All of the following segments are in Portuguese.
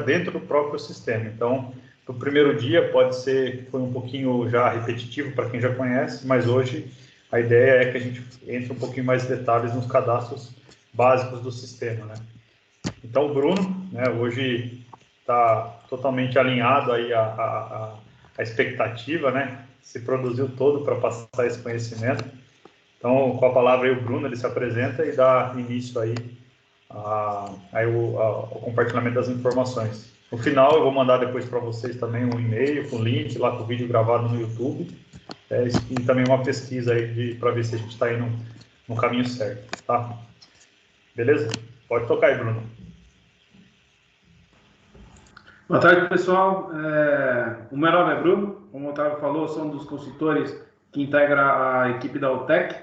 dentro do próprio sistema. Então, no primeiro dia pode ser que foi um pouquinho já repetitivo para quem já conhece, mas hoje a ideia é que a gente entre um pouquinho mais de detalhes nos cadastros básicos do sistema, né? Então, o Bruno, né, hoje está totalmente alinhado aí a expectativa, né? Se produziu todo para passar esse conhecimento. Então, com a palavra aí, o Bruno, ele se apresenta e dá início aí ao compartilhamento das informações. No final, eu vou mandar depois para vocês também um e-mail com link lá com o vídeo gravado no YouTube e também uma pesquisa aí para ver se a gente está indo no caminho certo, tá? Beleza? Pode tocar aí, Bruno. Boa tarde, pessoal. O meu nome é Bruno, como o Otávio falou, sou um dos consultores que integra a equipe da Altec.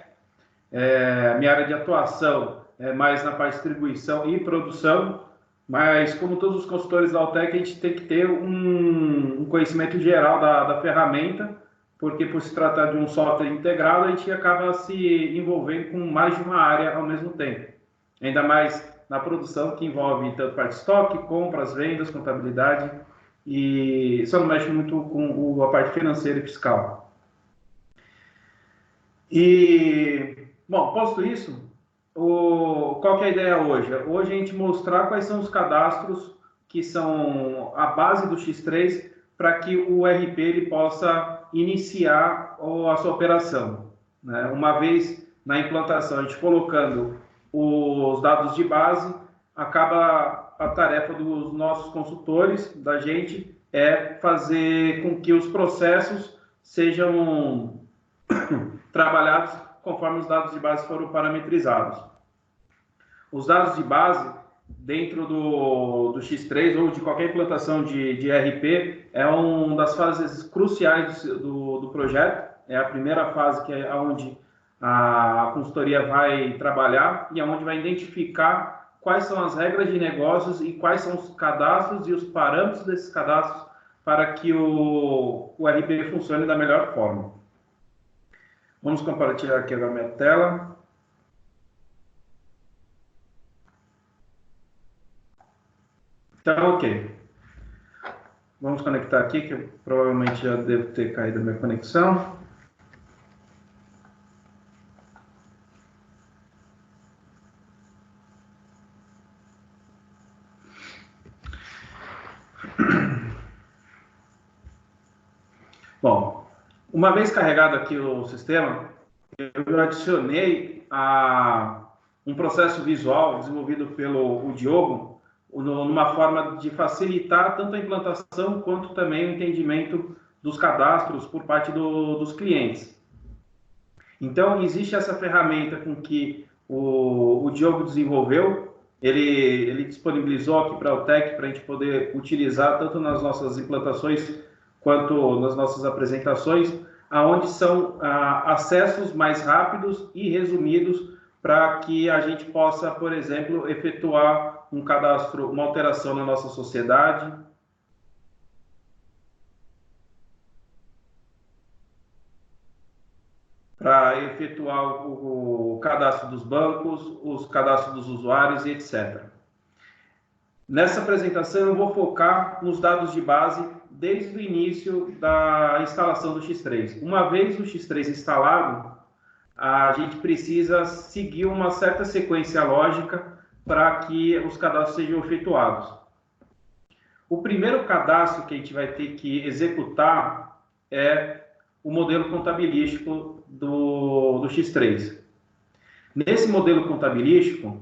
Minha área de atuação é mais na parte de distribuição e produção, mas como todos os consultores da Altec, a gente tem que ter um conhecimento geral da ferramenta, porque por se tratar de um software integrado, a gente acaba se envolvendo com mais de uma área ao mesmo tempo. Ainda mais na produção, que envolve tanto parte de estoque, compras, vendas, contabilidade, e só não mexe muito com a parte financeira e fiscal. E, bom, posto isso, qual que é a ideia hoje? Hoje a gente mostrar quais são os cadastros que são a base do X3 para que o RP ele possa iniciar a sua operação, né? Uma vez na implantação, a gente colocando os dados de base, acaba a tarefa dos nossos consultores, da gente, é fazer com que os processos sejam trabalhados conforme os dados de base foram parametrizados. Os dados de base, dentro do X3 ou de qualquer implantação de ERP, é uma das fases cruciais do projeto. É a primeira fase que é onde a consultoria vai trabalhar e é onde vai identificar quais são as regras de negócios e quais são os cadastros e os parâmetros desses cadastros para que o ERP funcione da melhor forma. Vamos compartilhar aqui a minha tela. Então, ok. Vamos conectar aqui, que eu provavelmente já devo ter caído a minha conexão. Bom, uma vez carregado aqui o sistema, eu adicionei um processo visual desenvolvido pelo Diogo, numa forma de facilitar tanto a implantação quanto também o entendimento dos cadastros por parte dos clientes. Então, existe essa ferramenta com que o Diogo desenvolveu, ele disponibilizou aqui para a Altec para a gente poder utilizar tanto nas nossas implantações quanto nas nossas apresentações, aonde são acessos mais rápidos e resumidos para que a gente possa, por exemplo, efetuar um cadastro, uma alteração na nossa sociedade. Para efetuar o cadastro dos bancos, os cadastros dos usuários e etc. Nessa apresentação eu vou focar nos dados de base desde o início da instalação do X3. Uma vez o X3 instalado, a gente precisa seguir uma certa sequência lógica para que os cadastros sejam efetuados. O primeiro cadastro que a gente vai ter que executar é o modelo contabilístico do X3. Nesse modelo contabilístico,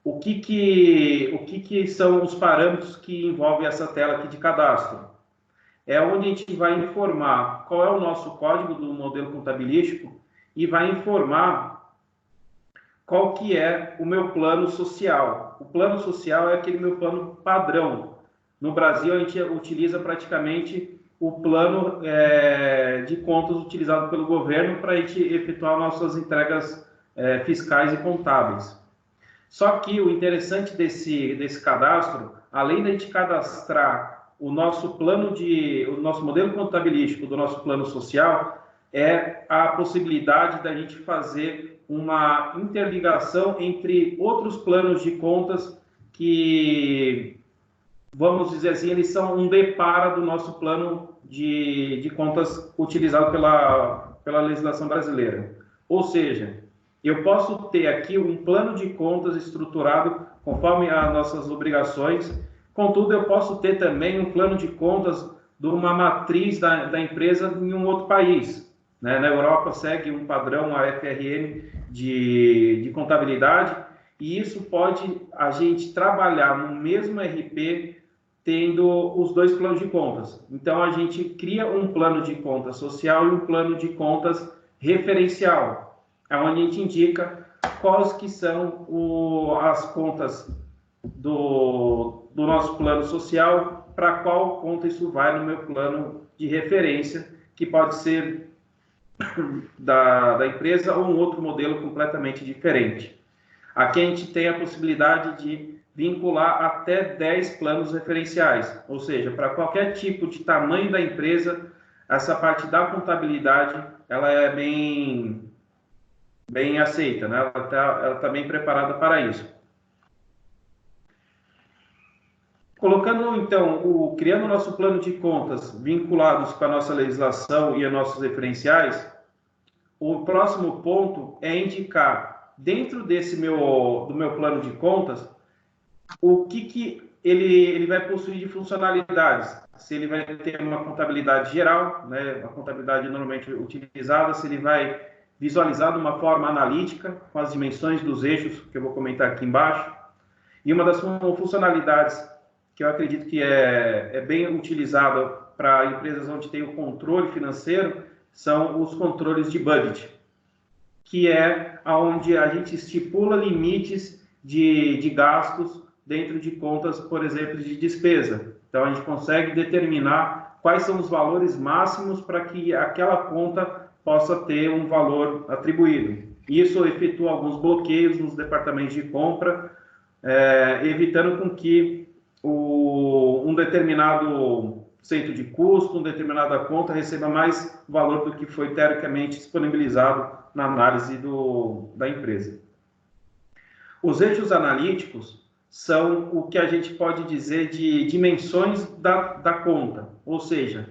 o que são os parâmetros que envolvem essa tela aqui de cadastro? É onde a gente vai informar qual é o nosso código do modelo contabilístico e vai informar qual que é o meu plano social. O plano social é aquele meu plano padrão. No Brasil, a gente utiliza praticamente o plano de contas utilizado pelo governo para a gente efetuar nossas entregas fiscais e contábeis. Só que o interessante desse cadastro, além de a gente cadastrar o nosso modelo contabilístico do nosso plano social, é a possibilidade da gente fazer uma interligação entre outros planos de contas que vamos dizer assim, eles são um depara do nosso plano de contas utilizado pela legislação brasileira. Ou seja, eu posso ter aqui um plano de contas estruturado conforme as nossas obrigações, contudo, eu posso ter também um plano de contas de uma matriz da empresa em um outro país. Né? Na Europa segue um padrão, a FRN, de contabilidade, e isso pode a gente trabalhar no mesmo RP tendo os dois planos de contas. Então, a gente cria um plano de contas social e um plano de contas referencial, onde a gente indica quais que são as contas do nosso plano social, para qual conta isso vai no meu plano de referência, que pode ser da empresa ou um outro modelo completamente diferente. Aqui a gente tem a possibilidade de vincular até 10 planos referenciais, ou seja, para qualquer tipo de tamanho da empresa, essa parte da contabilidade ela é bem aceita, né? Ela tá bem preparada para isso. Colocando, então, criando o nosso plano de contas vinculados com a nossa legislação e os nossos referenciais, o próximo ponto é indicar, dentro do meu plano de contas, o que ele vai possuir de funcionalidades. Se ele vai ter uma contabilidade geral, né, uma contabilidade normalmente utilizada, se ele vai visualizar de uma forma analítica, com as dimensões dos eixos, que eu vou comentar aqui embaixo. E uma das funcionalidades que eu acredito que é bem utilizada para empresas onde tem o controle financeiro, são os controles de budget, que é onde a gente estipula limites de gastos dentro de contas, por exemplo, de despesa. Então, a gente consegue determinar quais são os valores máximos para que aquela conta possa ter um valor atribuído. Isso efetua alguns bloqueios nos departamentos de compra, evitando com que um determinado centro de custo, uma determinada conta receba mais valor do que foi teoricamente disponibilizado na análise da empresa. Os eixos analíticos são o que a gente pode dizer de dimensões da conta, ou seja,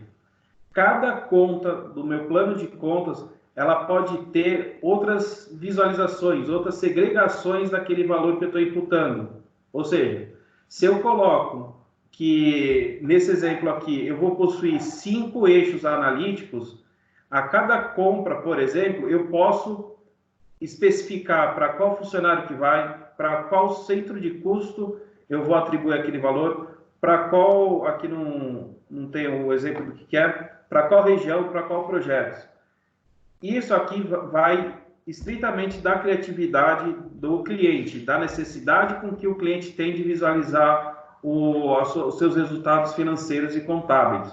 cada conta do meu plano de contas, ela pode ter outras visualizações, outras segregações daquele valor que eu estou imputando. Ou seja, se eu coloco que, nesse exemplo aqui, eu vou possuir 5 eixos analíticos, a cada compra, por exemplo, eu posso especificar para qual funcionário que vai, para qual centro de custo eu vou atribuir aquele valor, para qual, aqui não tem o exemplo do que é, para qual região, para qual projeto. Isso aqui vai estritamente da criatividade do cliente, da necessidade com que o cliente tem de visualizar os seus resultados financeiros e contábeis.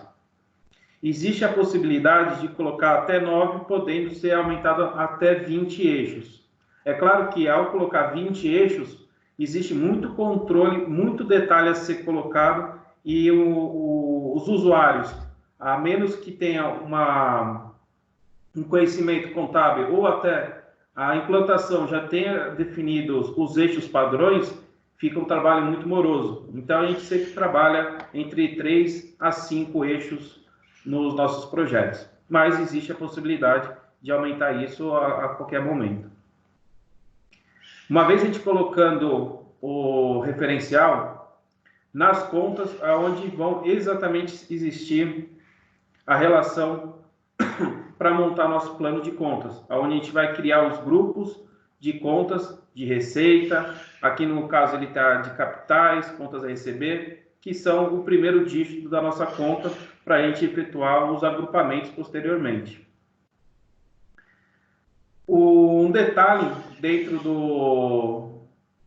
Existe a possibilidade de colocar até 9, podendo ser aumentado até 20 eixos. É claro que ao colocar 20 eixos, existe muito controle, muito detalhe a ser colocado e os usuários, a menos que tenha um conhecimento contábil ou até a implantação já tenha definido os eixos padrões, fica um trabalho muito moroso. Então, a gente sempre trabalha entre 3 a 5 eixos nos nossos projetos. Mas existe a possibilidade de aumentar isso a qualquer momento. Uma vez a gente colocando o referencial, nas contas, onde vão exatamente existir a relação para montar nosso plano de contas, onde a gente vai criar os grupos de contas de receita, aqui no caso ele está de capitais, contas a receber, que são o primeiro dígito da nossa conta para a gente efetuar os agrupamentos posteriormente. Um detalhe dentro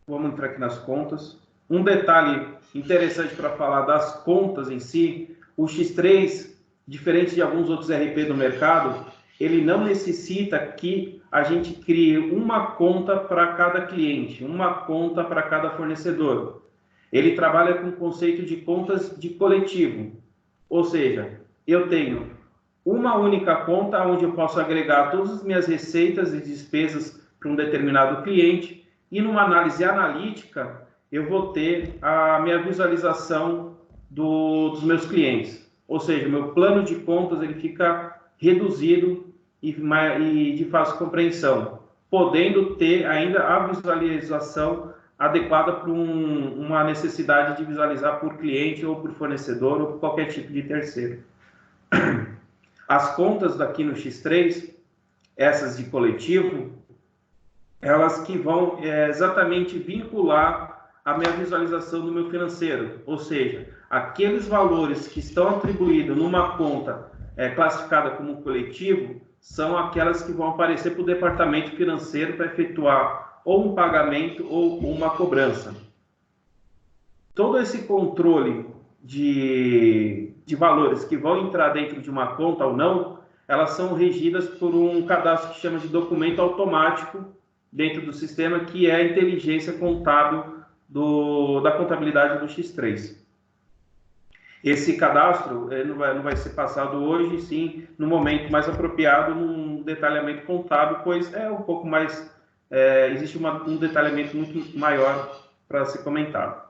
vamos entrar aqui nas contas, um detalhe interessante para falar das contas em si, o X3, diferente de alguns outros RP do mercado, ele não necessita que a gente crie uma conta para cada cliente, uma conta para cada fornecedor. Ele trabalha com o conceito de contas de coletivo, ou seja, eu tenho uma única conta onde eu posso agregar todas as minhas receitas e despesas para um determinado cliente e numa análise analítica eu vou ter a minha visualização dos meus clientes. Ou seja, o meu plano de contas ele fica reduzido e de fácil compreensão, podendo ter ainda a visualização adequada para uma necessidade de visualizar por cliente ou por fornecedor ou por qualquer tipo de terceiro. As contas daqui no X3, essas de coletivo, elas que vão exatamente vincular a minha visualização do meu financeiro, ou seja, aqueles valores que estão atribuídos numa conta classificada como coletivo, são aquelas que vão aparecer para o departamento financeiro para efetuar ou um pagamento ou uma cobrança. Todo esse controle de valores que vão entrar dentro de uma conta ou não, elas são regidas por um cadastro que chama de documento automático dentro do sistema, que é a inteligência contábil da contabilidade do X3. Esse cadastro não vai ser passado hoje, sim, no momento mais apropriado, num detalhamento contábil, pois é um pouco mais, existe um detalhamento muito maior para ser comentado.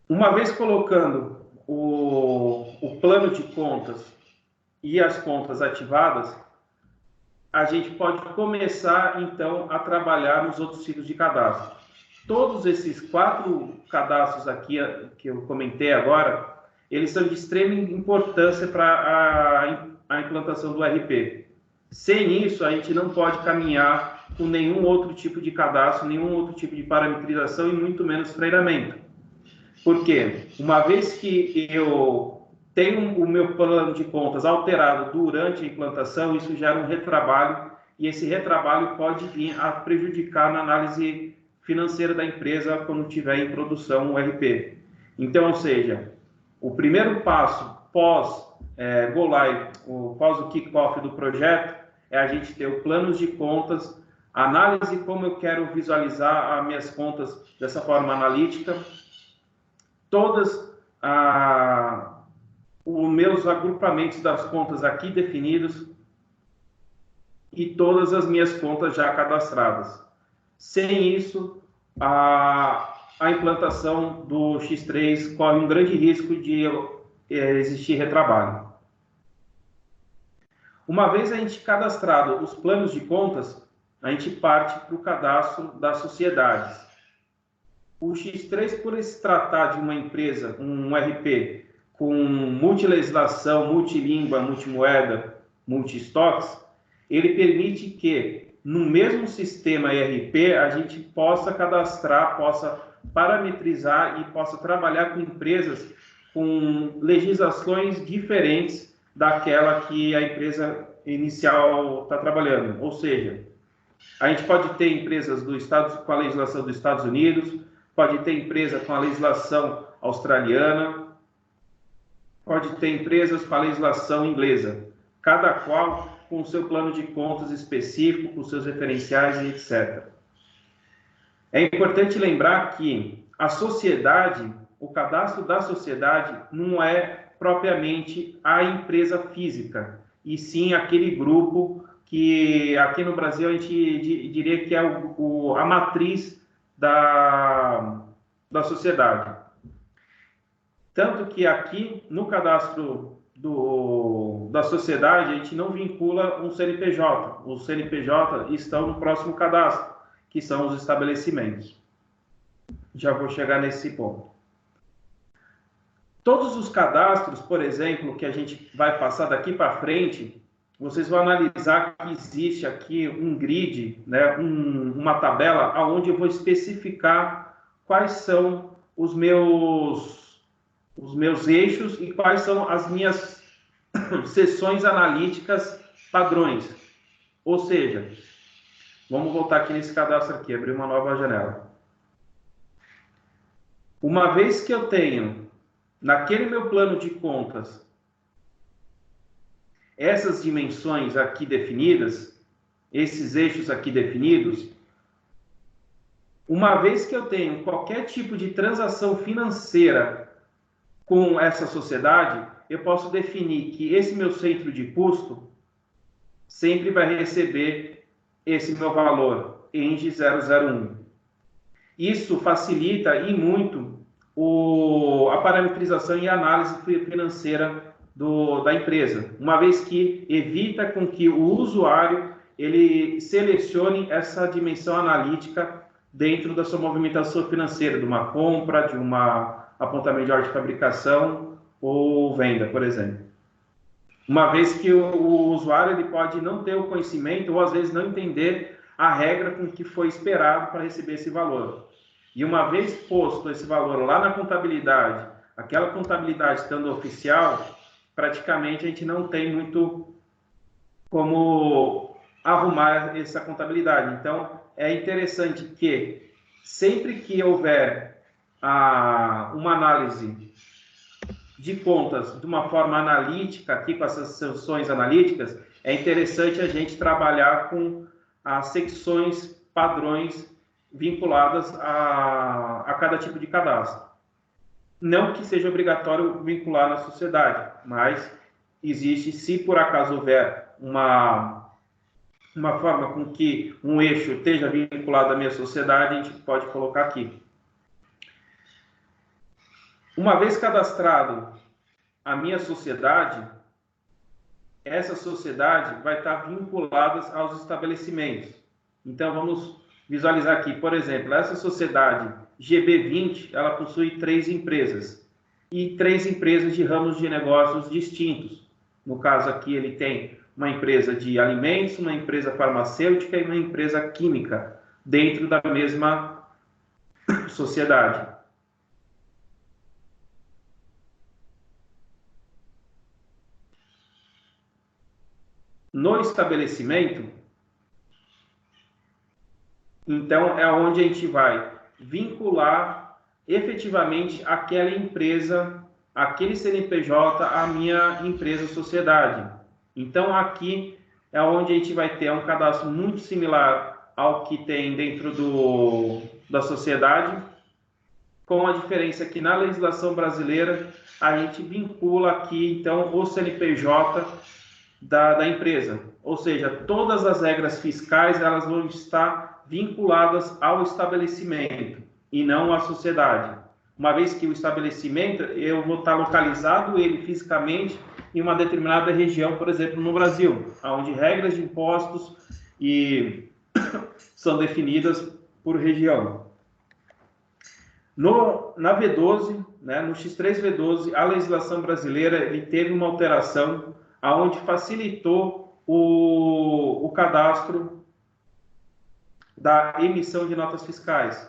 Uma vez colocando o plano de contas e as contas ativadas, a gente pode começar, então, a trabalhar nos outros tipos de cadastro. Todos esses 4 cadastros aqui que eu comentei agora, eles são de extrema importância para a implantação do RP. Sem isso, a gente não pode caminhar com nenhum outro tipo de cadastro, nenhum outro tipo de parametrização e muito menos treinamento. Por quê? Uma vez que eu tenho o meu plano de contas alterado durante a implantação, isso gera um retrabalho e esse retrabalho pode vir a prejudicar na análise financeira da empresa quando tiver em produção o RP. Então, ou seja, o primeiro passo pós Go Live, pós o kick-off do projeto, é a gente ter o plano de contas, análise como eu quero visualizar as minhas contas dessa forma analítica, todas os meus agrupamentos das contas aqui definidos e todas as minhas contas já cadastradas. Sem isso, a implantação do X3 corre um grande risco de existir retrabalho. Uma vez a gente cadastrado os planos de contas, a gente parte para o cadastro das sociedades. O X3, por se tratar de uma empresa, um RP, com multilegislação, multilíngua, multimoeda, multi-estoques, ele permite que, no mesmo sistema ERP, a gente possa cadastrar, possa parametrizar e possa trabalhar com empresas com legislações diferentes daquela que a empresa inicial está trabalhando. Ou seja, a gente pode ter empresas com a legislação dos Estados Unidos, pode ter empresa com a legislação australiana, pode ter empresas com a legislação inglesa, cada qual com o seu plano de contas específico, com seus referenciais e etc. É importante lembrar que a sociedade, o cadastro da sociedade não é propriamente a empresa física, e sim aquele grupo que aqui no Brasil a gente diria que é a matriz da sociedade. Tanto que aqui no cadastro da sociedade, a gente não vincula um CNPJ. Os CNPJ estão no próximo cadastro, que são os estabelecimentos. Já vou chegar nesse ponto. Todos os cadastros, por exemplo, que a gente vai passar daqui para frente, vocês vão analisar que existe aqui um grid, né, uma tabela, onde eu vou especificar quais são os meus eixos e quais são as minhas seções analíticas padrões. Ou seja, vamos voltar aqui nesse cadastro aqui, abrir uma nova janela. Uma vez que eu tenho, naquele meu plano de contas, essas dimensões aqui definidas, esses eixos aqui definidos, uma vez que eu tenho qualquer tipo de transação financeira com essa sociedade, eu posso definir que esse meu centro de custo sempre vai receber esse meu valor, ENGE 001. Isso facilita e muito a parametrização e análise financeira da empresa, uma vez que evita com que o usuário ele selecione essa dimensão analítica dentro da sua movimentação financeira, de uma compra, de uma apontamento de ordem de fabricação ou venda, por exemplo. Uma vez que o usuário ele pode não ter o conhecimento ou às vezes não entender a regra com que foi esperado para receber esse valor. E uma vez posto esse valor lá na contabilidade, aquela contabilidade estando oficial, praticamente a gente não tem muito como arrumar essa contabilidade. Então, é interessante que sempre que houver uma análise de contas de uma forma analítica, aqui com essas sessões analíticas, é interessante a gente trabalhar com as secções padrões vinculadas a cada tipo de cadastro. Não que seja obrigatório vincular na sociedade, mas existe, se por acaso houver uma forma com que um eixo esteja vinculado à minha sociedade, a gente pode colocar aqui. Uma vez cadastrado a minha sociedade, essa sociedade vai estar vinculada aos estabelecimentos. Então, vamos visualizar aqui, por exemplo, essa sociedade GB20, ela possui 3 empresas e 3 empresas de ramos de negócios distintos. No caso aqui, ele tem uma empresa de alimentos, uma empresa farmacêutica e uma empresa química dentro da mesma sociedade. No estabelecimento, então, é onde a gente vai vincular efetivamente aquela empresa, aquele CNPJ, à minha empresa sociedade. Então, aqui é onde a gente vai ter um cadastro muito similar ao que tem dentro da sociedade, com a diferença que na legislação brasileira a gente vincula aqui, então, o CNPJ da empresa. Ou seja, todas as regras fiscais elas vão estar vinculadas ao estabelecimento e não à sociedade. Uma vez que o estabelecimento, eu vou estar localizado ele fisicamente em uma determinada região, por exemplo, no Brasil, onde regras de impostos são definidas por região. Na V12, né, no X3V12, a legislação brasileira ele teve uma alteração onde facilitou o cadastro da emissão de notas fiscais.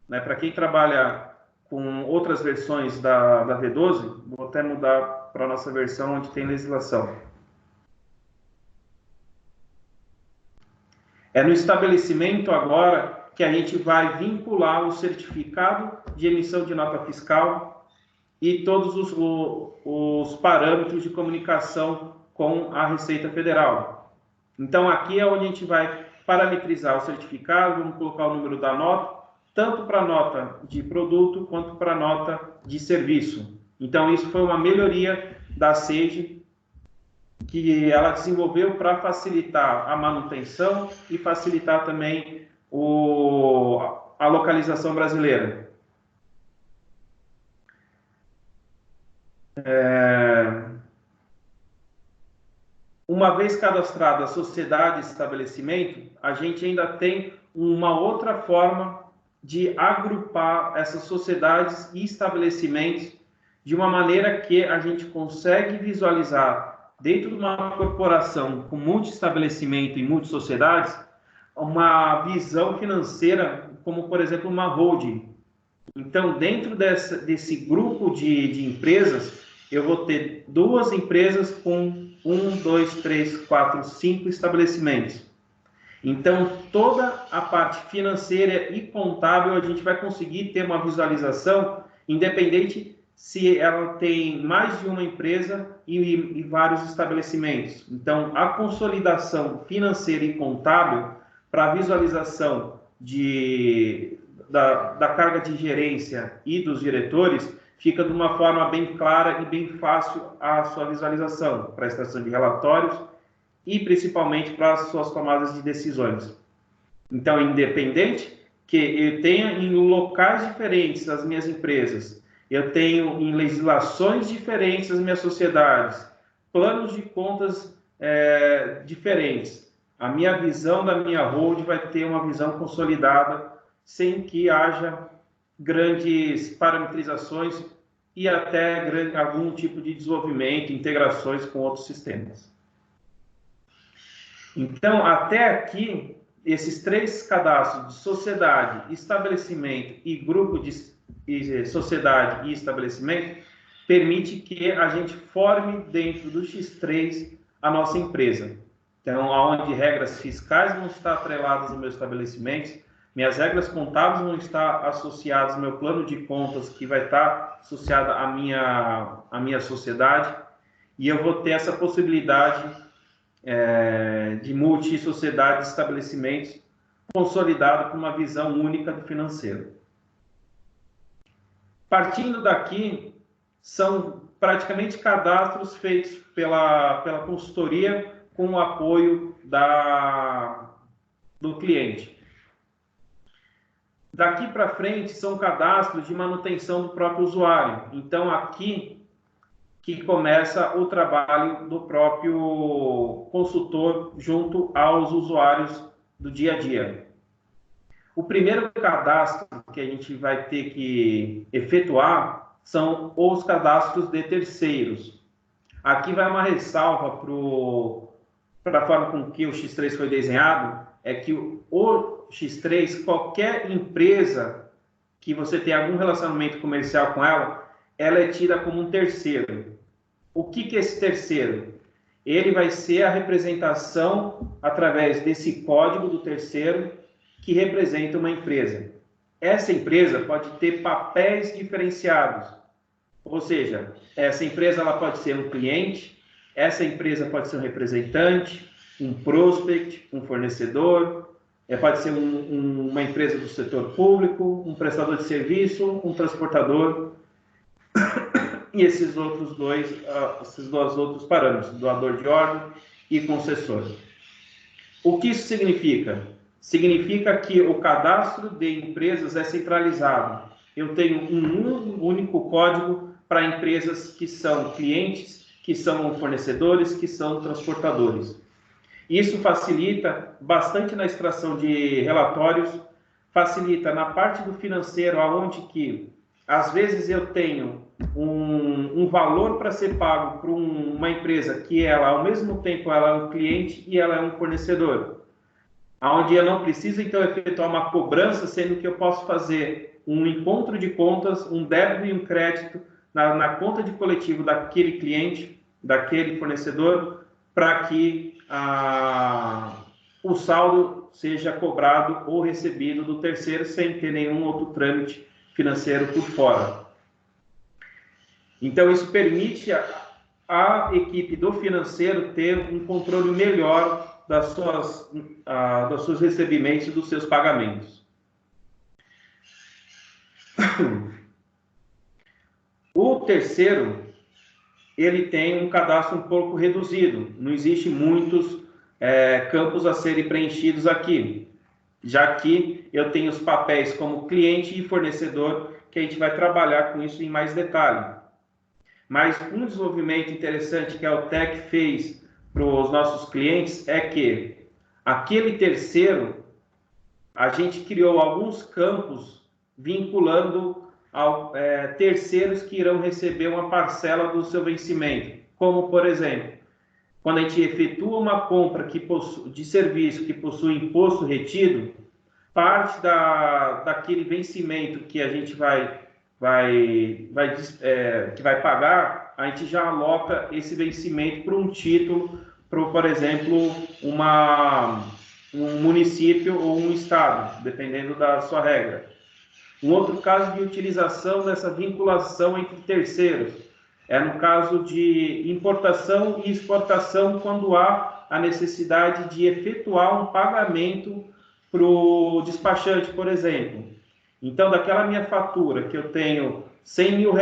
Né? Para quem trabalha com outras versões da V12, vou até mudar para a nossa versão onde tem legislação. É no estabelecimento agora que a gente vai vincular o certificado de emissão de nota fiscal e todos os parâmetros de comunicação com a Receita Federal. Então, aqui é onde a gente vai parametrizar o certificado, vamos colocar o número da nota, tanto para a nota de produto quanto para a nota de serviço. Então, isso foi uma melhoria da SEGE, que ela desenvolveu para facilitar a manutenção e facilitar também a localização brasileira. Uma vez cadastrada a sociedade e estabelecimento, a gente ainda tem uma outra forma de agrupar essas sociedades e estabelecimentos de uma maneira que a gente consegue visualizar dentro de uma corporação com multi-estabelecimento e multi-sociedades uma visão financeira como, por exemplo, uma holding. Então, dentro desse grupo de empresas, eu vou ter 2 empresas com 1, 2, 3, 4, 5 estabelecimentos. Então, toda a parte financeira e contábil, a gente vai conseguir ter uma visualização, independente se ela tem mais de uma empresa e vários estabelecimentos. Então, a consolidação financeira e contábil para a visualização da carga de gerência e dos diretores fica de uma forma bem clara e bem fácil a sua visualização para a extração de relatórios e principalmente para as suas tomadas de decisões. Então, independente que eu tenha em locais diferentes as minhas empresas, eu tenho em legislações diferentes as minhas sociedades, planos de contas diferentes. A minha visão da minha hold vai ter uma visão consolidada, sem que haja grandes parametrizações e até algum tipo de desenvolvimento, integrações com outros sistemas. Então, até aqui, esses 3 cadastros de sociedade, estabelecimento e grupo de sociedade e estabelecimento permite que a gente forme dentro do X3 a nossa empresa. Então, onde regras fiscais vão estar atreladas ao meu estabelecimento, minhas regras contábeis vão estar associadas ao meu plano de contas, que vai estar associado à minha sociedade, e eu vou ter essa possibilidade de multi-sociedade de estabelecimentos consolidado com uma visão única do financeiro. Partindo daqui, são praticamente cadastros feitos pela consultoria com o apoio do cliente. Daqui para frente são cadastros de manutenção do próprio usuário. Então, aqui que começa o trabalho do próprio consultor junto aos usuários do dia a dia. O primeiro cadastro que a gente vai ter que efetuar são os cadastros de terceiros. Aqui vai uma ressalva para a forma com que o X3 foi desenhado, é que o X3, qualquer empresa que você tenha algum relacionamento comercial com ela, ela é tida como um terceiro. O que é esse terceiro? Ele vai ser a representação através desse código do terceiro que representa uma empresa. Essa empresa pode ter papéis diferenciados, ou seja, essa empresa ela pode ser um cliente, essa empresa pode ser um representante, um prospect, um fornecedor, pode ser uma empresa do setor público, um prestador de serviço, um transportador, e esses dois outros parâmetros, doador de órgão e concessor. O que isso significa? Significa que o cadastro de empresas é centralizado. Eu tenho um único código para empresas que são clientes, que são fornecedores, que são transportadores. Isso facilita bastante na extração de relatórios, facilita na parte do financeiro, aonde que, às vezes, eu tenho um valor para ser pago para uma empresa que ela, ao mesmo tempo, ela é um cliente e ela é um fornecedor. Onde eu não preciso, então, efetuar uma cobrança, sendo que eu posso fazer um encontro de contas, um débito e um crédito na conta de coletivo daquele cliente, daquele fornecedor, para que o saldo seja cobrado ou recebido do terceiro sem ter nenhum outro trâmite financeiro por fora. Então, isso permite a equipe do financeiro ter um controle melhor dos seus recebimentos e dos seus pagamentos. O terceiro, ele tem um cadastro um pouco reduzido, não existe muitos campos a serem preenchidos aqui, já que eu tenho os papéis como cliente e fornecedor, que a gente vai trabalhar com isso em mais detalhe. Mas um desenvolvimento interessante que a Altec fez para os nossos clientes é que aquele terceiro, a gente criou alguns campos vinculando terceiros que irão receber uma parcela do seu vencimento, como, por exemplo, quando a gente efetua uma compra de serviço que possui imposto retido, parte daquele vencimento que a gente vai pagar, a gente já aloca esse vencimento para um título, por exemplo, um município ou um estado, dependendo da sua regra. Um outro caso de utilização dessa vinculação entre terceiros é no caso de importação e exportação, quando há a necessidade de efetuar um pagamento para o despachante, por exemplo. Então, daquela minha fatura que eu tenho R$100 mil,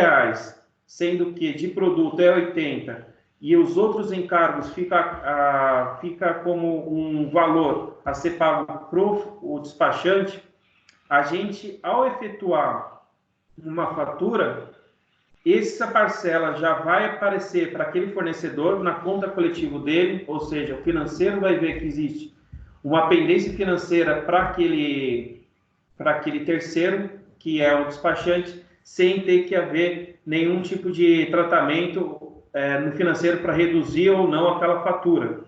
sendo que de produto é 80 e os outros encargos fica como um valor a ser pago para o despachante, a gente, ao efetuar uma fatura, essa parcela já vai aparecer para aquele fornecedor na conta coletiva dele, ou seja, o financeiro vai ver que existe uma pendência financeira para aquele terceiro, que é o despachante, sem ter que haver nenhum tipo de tratamento no financeiro para reduzir ou não aquela fatura.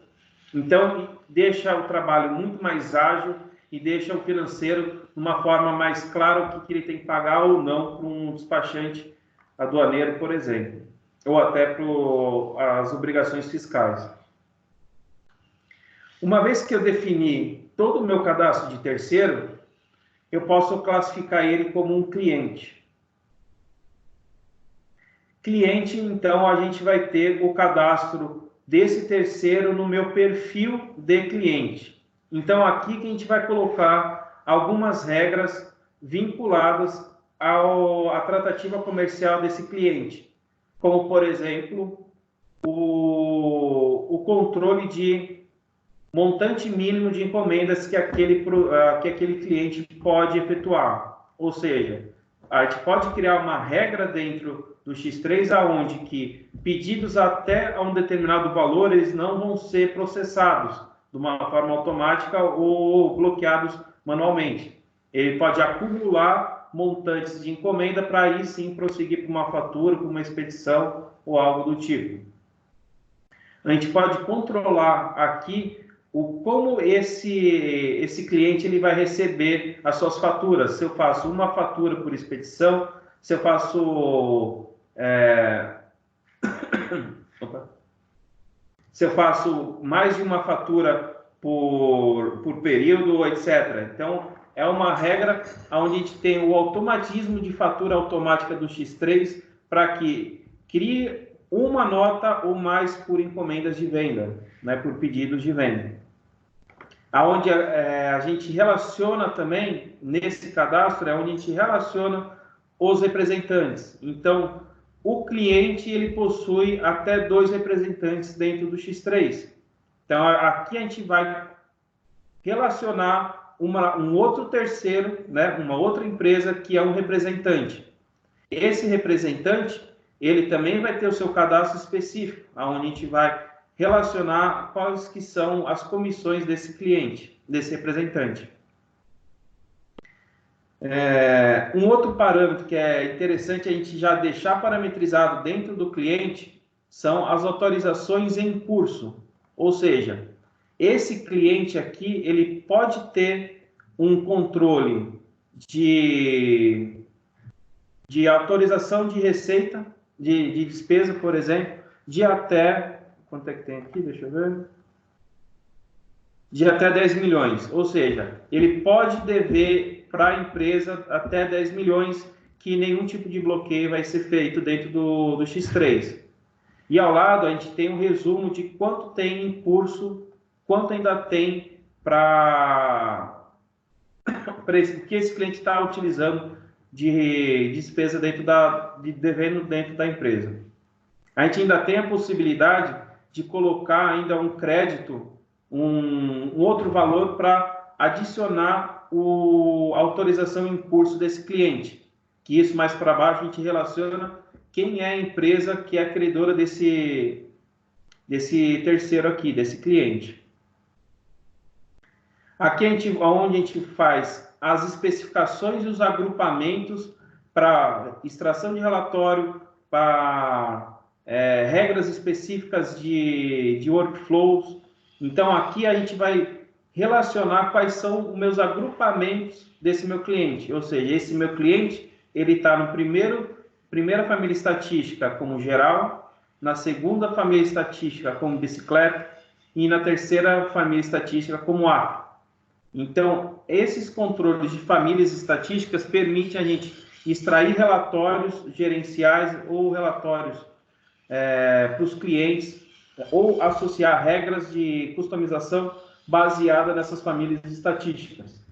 Então, deixa o trabalho muito mais ágil e deixa o financeiro de uma forma mais clara o que ele tem que pagar ou não para um despachante aduaneiro, por exemplo, ou até para as obrigações fiscais. Uma vez que eu defini todo o meu cadastro de terceiro, eu posso classificar ele como um cliente. Cliente, então, a gente vai ter o cadastro desse terceiro no meu perfil de cliente. Então, aqui que a gente vai colocar algumas regras vinculadas à tratativa comercial desse cliente, como, por exemplo, o controle de montante mínimo de encomendas que aquele cliente pode efetuar. Ou seja, a gente pode criar uma regra dentro do X3, aonde que pedidos até a um determinado valor, eles não vão ser processados de uma forma automática ou bloqueados manualmente. Ele pode acumular montantes de encomenda para aí sim prosseguir para uma fatura, para uma expedição ou algo do tipo. A gente pode controlar aqui como esse cliente ele vai receber as suas faturas. Se eu faço uma fatura por expedição, se eu faço se eu faço mais de uma fatura por período, etc. Então, é uma regra onde a gente tem o automatismo de fatura automática do X3 para que crie uma nota ou mais por encomendas de venda, né, por pedidos de venda. Onde a gente relaciona também, nesse cadastro, é onde a gente relaciona os representantes. Então, o cliente ele possui até 2 representantes dentro do X3. Então, aqui a gente vai relacionar um outro terceiro, né, uma outra empresa que é um representante. Esse representante, ele também vai ter o seu cadastro específico, onde a gente vai relacionar quais que são as comissões desse cliente, desse representante. Um outro parâmetro que é interessante a gente já deixar parametrizado dentro do cliente são as autorizações em curso. Ou seja, esse cliente aqui, ele pode ter um controle de autorização de receita, de despesa, por exemplo, de até... Quanto é que tem aqui? Deixa eu ver. De até 10 milhões. Ou seja, ele pode dever para a empresa até 10 milhões, que nenhum tipo de bloqueio vai ser feito dentro do X3. E ao lado a gente tem um resumo de quanto tem em curso, quanto ainda tem que esse cliente está utilizando de despesa devendo dentro da empresa. A gente ainda tem a possibilidade de colocar ainda um crédito, um outro valor para adicionar a autorização em curso desse cliente. Que isso mais para baixo a gente relaciona quem é a empresa que é credora desse terceiro aqui, desse cliente. Aqui onde a gente faz as especificações e os agrupamentos para extração de relatório, para regras específicas de workflows. Então, aqui a gente vai relacionar quais são os meus agrupamentos desse meu cliente. Ou seja, esse meu cliente, ele está no primeira família estatística como geral, na segunda família estatística como bicicleta e na terceira família estatística como afro. Então, esses controles de famílias estatísticas permitem a gente extrair relatórios gerenciais ou relatórios para os clientes ou associar regras de customização baseada nessas famílias estatísticas.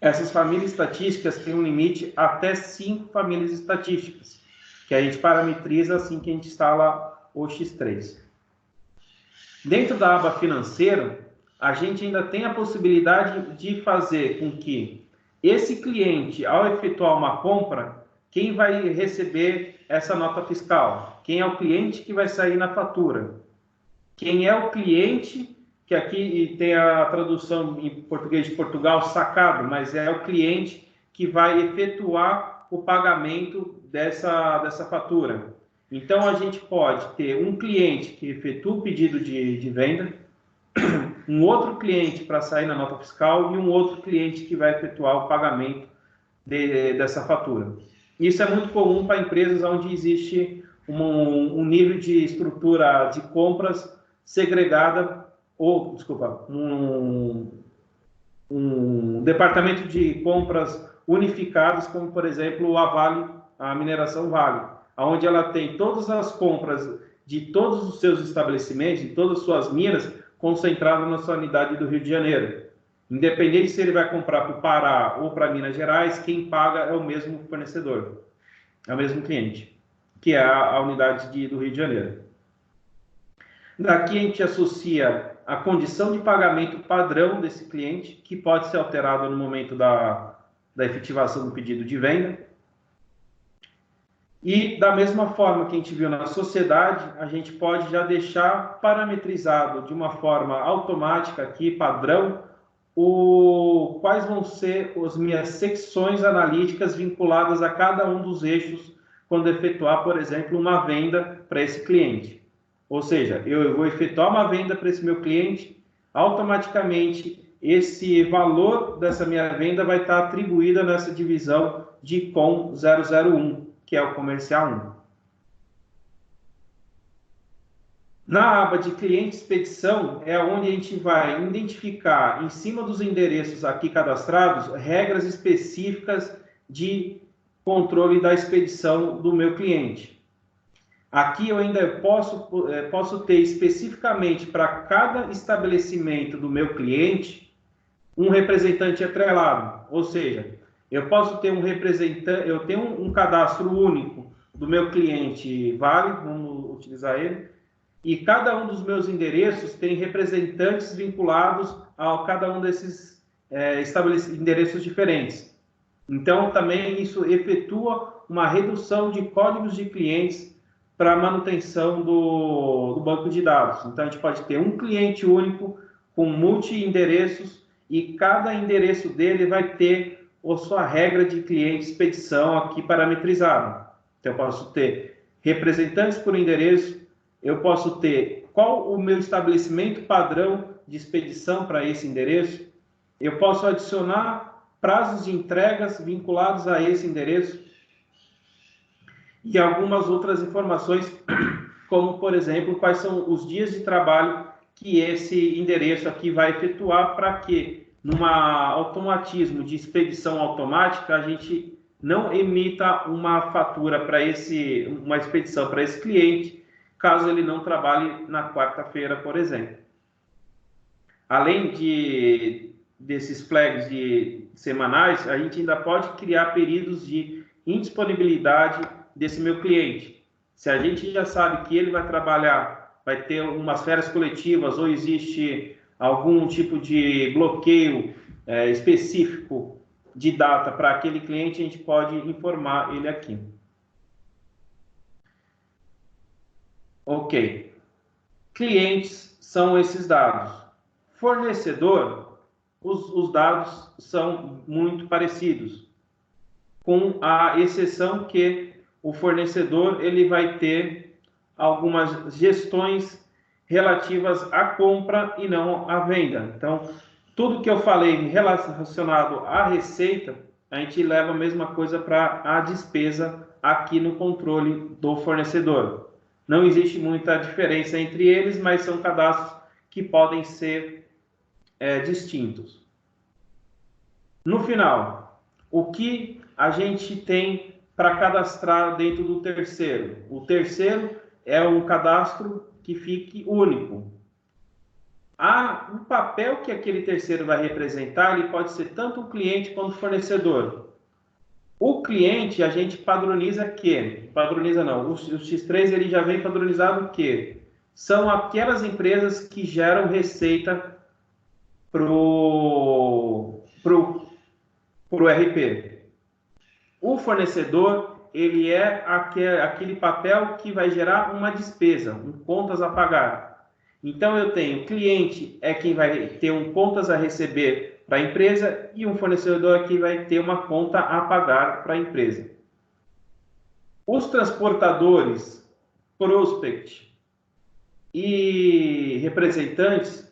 Essas famílias estatísticas têm um limite até 5 famílias estatísticas, que a gente parametriza assim que a gente instala o X3. Dentro da aba financeiro, a gente ainda tem a possibilidade de fazer com que esse cliente, ao efetuar uma compra, quem vai receber essa nota fiscal? Quem é o cliente que vai sair na fatura? Quem é o cliente, que aqui tem a tradução em português de Portugal, sacado, mas é o cliente que vai efetuar o pagamento dessa fatura. Então, a gente pode ter um cliente que efetua o pedido de venda, um outro cliente para sair na nota fiscal e um outro cliente que vai efetuar o pagamento dessa fatura. Isso é muito comum para empresas onde existe um nível de estrutura de compras segregada, ou, desculpa, um departamento de compras unificados, como, por exemplo, a Vale, a mineração Vale, onde ela tem todas as compras de todos os seus estabelecimentos, de todas as suas minas, concentradas na sua unidade do Rio de Janeiro. Independente se ele vai comprar para o Pará ou para Minas Gerais, quem paga é o mesmo fornecedor, é o mesmo cliente, que é a unidade do Rio de Janeiro. Daqui a gente associa a condição de pagamento padrão desse cliente, que pode ser alterado no momento da efetivação do pedido de venda. E da mesma forma que a gente viu na sociedade, a gente pode já deixar parametrizado de uma forma automática aqui, padrão, quais vão ser as minhas secções analíticas vinculadas a cada um dos eixos quando efetuar, por exemplo, uma venda para esse cliente. Ou seja, eu vou efetuar uma venda para esse meu cliente, automaticamente esse valor dessa minha venda vai estar atribuída nessa divisão de COM 001, que é o comercial 1. Na aba de cliente expedição é onde a gente vai identificar, em cima dos endereços aqui cadastrados, regras específicas de controle da expedição do meu cliente. Aqui eu ainda posso ter especificamente para cada estabelecimento do meu cliente um representante atrelado, ou seja, eu posso ter um representante, eu tenho um cadastro único do meu cliente Vale, vamos utilizar ele, e cada um dos meus endereços tem representantes vinculados a cada um desses endereços diferentes. Então, também isso efetua uma redução de códigos de clientes para manutenção do banco de dados. Então, a gente pode ter um cliente único com multi-endereços e cada endereço dele vai ter a sua regra de cliente expedição aqui parametrizada. Então, eu posso ter representantes por endereço, eu posso ter qual o meu estabelecimento padrão de expedição para esse endereço, eu posso adicionar prazos de entregas vinculados a esse endereço e algumas outras informações, como, por exemplo, quais são os dias de trabalho que esse endereço aqui vai efetuar para que, numa automatismo de expedição automática, a gente não emita uma fatura para uma expedição para esse cliente, caso ele não trabalhe na quarta-feira, por exemplo. Além desses flags semanais, a gente ainda pode criar períodos de indisponibilidade desse meu cliente. Se a gente já sabe que ele vai trabalhar, vai ter umas férias coletivas ou existe algum tipo de bloqueio específico de data para aquele cliente, a gente pode informar ele aqui. Ok. Clientes são esses dados. Fornecedor, os dados são muito parecidos, com a exceção que o fornecedor ele vai ter algumas gestões relativas à compra e não à venda. Então, tudo que eu falei relacionado à receita, a gente leva a mesma coisa para a despesa aqui no controle do fornecedor. Não existe muita diferença entre eles, mas são cadastros que podem ser distintos. No final, o que a gente tem para cadastrar dentro do terceiro? O terceiro é um cadastro que fique único. O papel que aquele terceiro vai representar, ele pode ser tanto o cliente quanto o fornecedor. O cliente, a gente padroniza que? Padroniza não, o X3 ele já vem padronizado que? São aquelas empresas que geram receita pro para o RP. O fornecedor, ele é aquele papel que vai gerar uma despesa, contas a pagar. Então, eu tenho cliente é quem vai ter contas a receber para a empresa e um fornecedor é quem vai ter uma conta a pagar para a empresa. Os transportadores, prospect e representantes,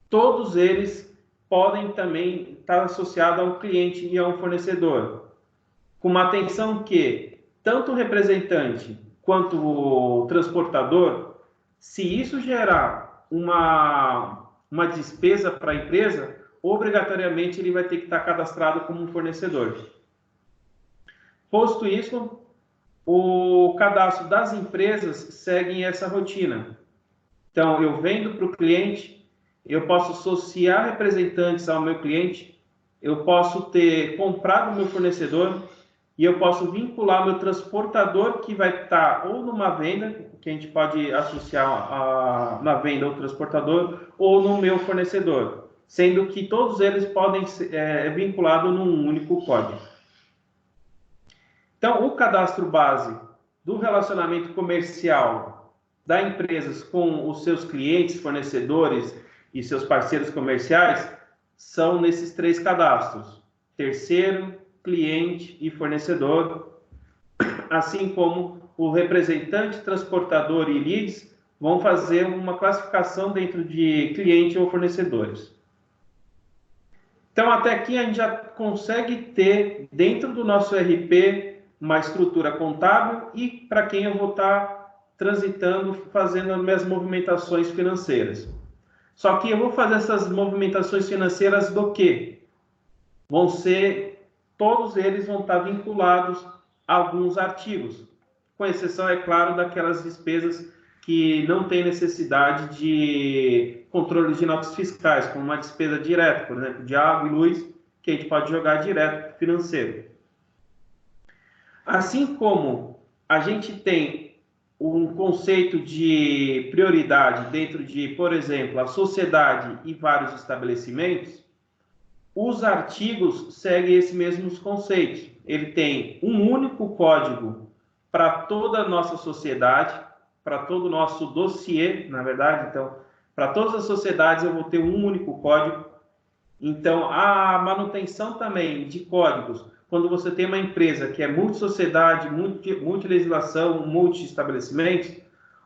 todos eles podem também estar associados a um cliente e a um fornecedor, com uma atenção que tanto o representante quanto o transportador, se isso gerar uma despesa para a empresa, obrigatoriamente ele vai ter que estar cadastrado como um fornecedor. Posto isso, o cadastro das empresas segue essa rotina. Então, eu vendo para o cliente, eu posso associar representantes ao meu cliente, eu posso ter comprado o meu fornecedor e eu posso vincular meu transportador que vai estar ou numa venda, que a gente pode associar na venda ao transportador, ou no meu fornecedor, sendo que todos eles podem ser vinculados num único código. Então, o cadastro base do relacionamento comercial da empresa com os seus clientes, fornecedores e seus parceiros comerciais são nesses 3 cadastros: terceiro, cliente e fornecedor, assim como o representante, transportador e leads vão fazer uma classificação dentro de cliente ou fornecedores. Então, até aqui a gente já consegue ter dentro do nosso RP uma estrutura contábil e para quem eu vou estar transitando, fazendo as minhas movimentações financeiras. Só que eu vou fazer essas movimentações financeiras do quê? Todos eles vão estar vinculados a alguns artigos, com exceção, é claro, daquelas despesas que não tem necessidade de controle de notas fiscais, como uma despesa direta, por exemplo, de água e luz, que a gente pode jogar direto para o financeiro. Assim como a gente tem um conceito de prioridade dentro de, por exemplo, a sociedade e vários estabelecimentos, os artigos seguem esses mesmos conceitos. Ele tem um único código para toda a nossa sociedade, para todo o nosso dossiê, na verdade. Então, para todas as sociedades eu vou ter um único código. Então, a manutenção também de códigos, quando você tem uma empresa que é multi-sociedade, multi-legislação, multi-estabelecimentos,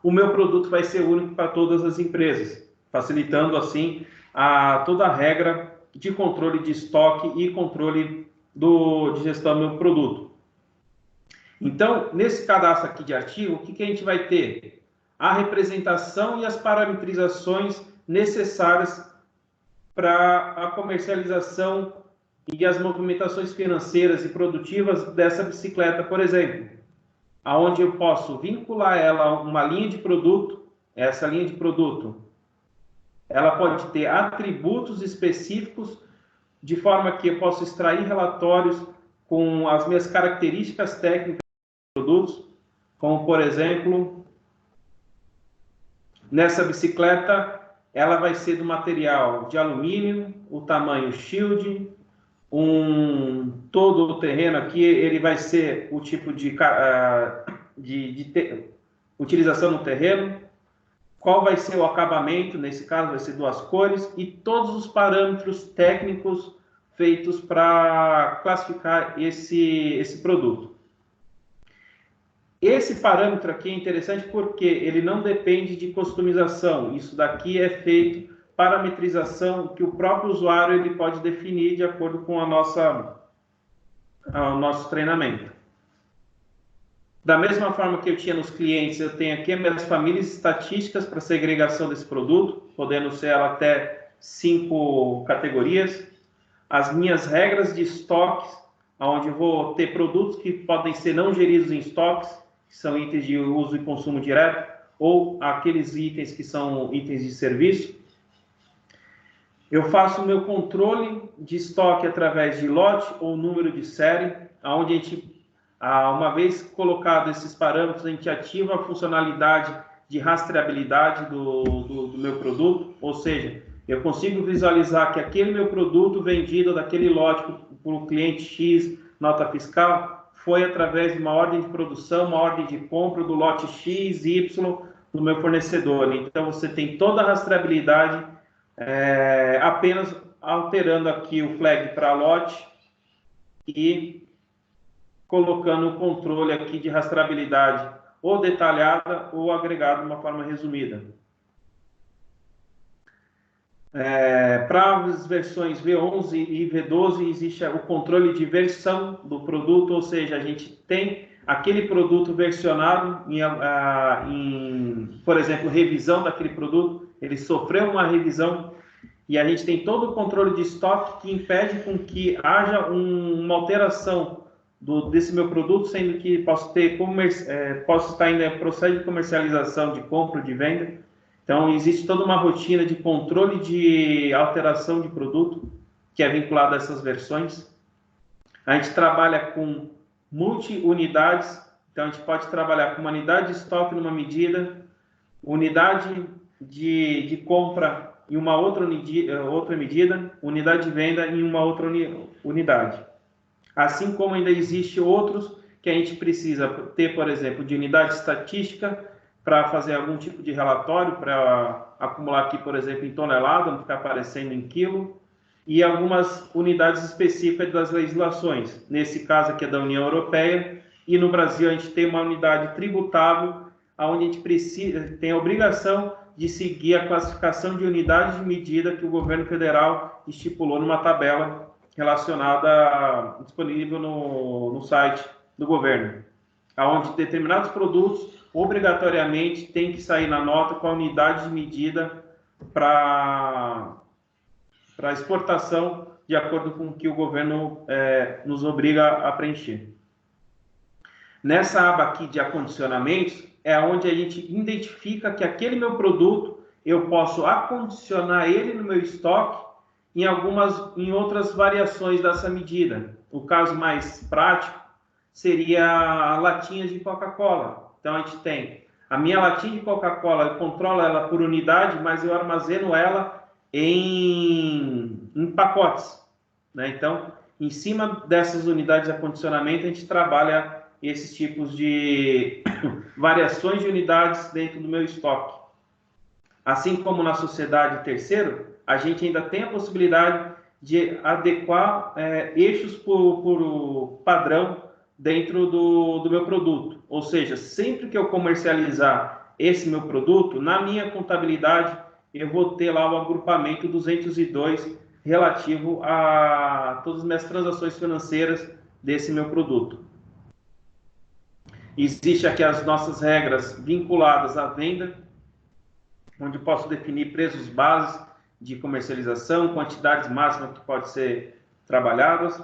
o meu produto vai ser único para todas as empresas, facilitando, assim, toda a regra de controle de estoque e controle de gestão do meu produto. Então, nesse cadastro aqui de artigo, o que a gente vai ter? A representação e as parametrizações necessárias para a comercialização e as movimentações financeiras e produtivas dessa bicicleta, por exemplo, aonde eu posso vincular ela a uma linha de produto. Essa linha de produto, ela pode ter atributos específicos, de forma que eu posso extrair relatórios com as minhas características técnicas dos produtos, como, por exemplo, nessa bicicleta, ela vai ser do material de alumínio, o tamanho shield, todo o terreno aqui, ele vai ser o tipo de utilização no terreno, qual vai ser o acabamento, nesse caso vai ser 2 cores, e todos os parâmetros técnicos feitos para classificar esse produto. Esse parâmetro aqui é interessante porque ele não depende de customização. Isso daqui é feito parametrização que o próprio usuário ele pode definir de acordo com o nosso treinamento. Da mesma forma que eu tinha nos clientes, eu tenho aqui as minhas famílias estatísticas para segregação desse produto, podendo ser ela até 5 categorias. As minhas regras de estoques, onde eu vou ter produtos que podem ser não geridos em estoques, que são itens de uso e consumo direto, ou aqueles itens que são itens de serviço. Eu faço o meu controle de estoque através de lote ou número de série, onde a gente, uma vez colocado esses parâmetros, a gente ativa a funcionalidade de rastreabilidade do meu produto, ou seja, Eu consigo visualizar que aquele meu produto vendido daquele lote para o cliente X, nota fiscal, foi através de uma ordem de produção, uma ordem de compra do lote X, Y, do meu fornecedor. Então, você tem toda a rastreabilidade, apenas alterando aqui o flag para lote e colocando o controle aqui de rastreabilidade ou detalhada ou agregado de uma forma resumida. Para as versões V11 e V12 existe o controle de versão do produto, ou seja, a gente tem aquele produto versionado por exemplo, revisão daquele produto, ele sofreu uma revisão e a gente tem todo o controle de estoque que impede com que haja uma alteração desse meu produto, sendo que posso estar em processo de comercialização, de compra, de venda. Então, existe toda uma rotina de controle de alteração de produto, que é vinculada a essas versões. A gente trabalha com multi-unidades, então a gente pode trabalhar com uma unidade de estoque numa medida, unidade de compra em uma outra medida, unidade de venda em uma outra unidade. Assim como ainda existe outros que a gente precisa ter, por exemplo, de unidade estatística, para fazer algum tipo de relatório, para acumular aqui, por exemplo, em tonelada, não ficar aparecendo em quilo, e algumas unidades específicas das legislações. Nesse caso aqui é da União Europeia, e no Brasil a gente tem uma unidade tributável, onde a gente tem a obrigação de seguir a classificação de unidades de medida que o governo federal estipulou numa tabela relacionada, disponível no site do governo, onde determinados produtos obrigatoriamente tem que sair na nota com a unidade de medida para exportação, de acordo com o que o governo nos obriga a preencher. Nessa aba aqui de acondicionamentos, é onde a gente identifica que aquele meu produto, eu posso acondicionar ele no meu estoque em outras variações dessa medida. O caso mais prático seria latinhas de Coca-Cola. Então, a gente tem a minha latinha de Coca-Cola, eu controlo ela por unidade, mas eu armazeno ela em pacotes, né? Então, em cima dessas unidades de acondicionamento, a gente trabalha esses tipos de variações de unidades dentro do meu estoque. Assim como na sociedade terceiro, a gente ainda tem a possibilidade de adequar eixos por padrão dentro do meu produto. Ou seja, sempre que eu comercializar esse meu produto, na minha contabilidade, eu vou ter lá o agrupamento 202 relativo a todas as minhas transações financeiras desse meu produto. Existem aqui as nossas regras vinculadas à venda, onde eu posso definir preços base de comercialização, quantidades máximas que podem ser trabalhadas.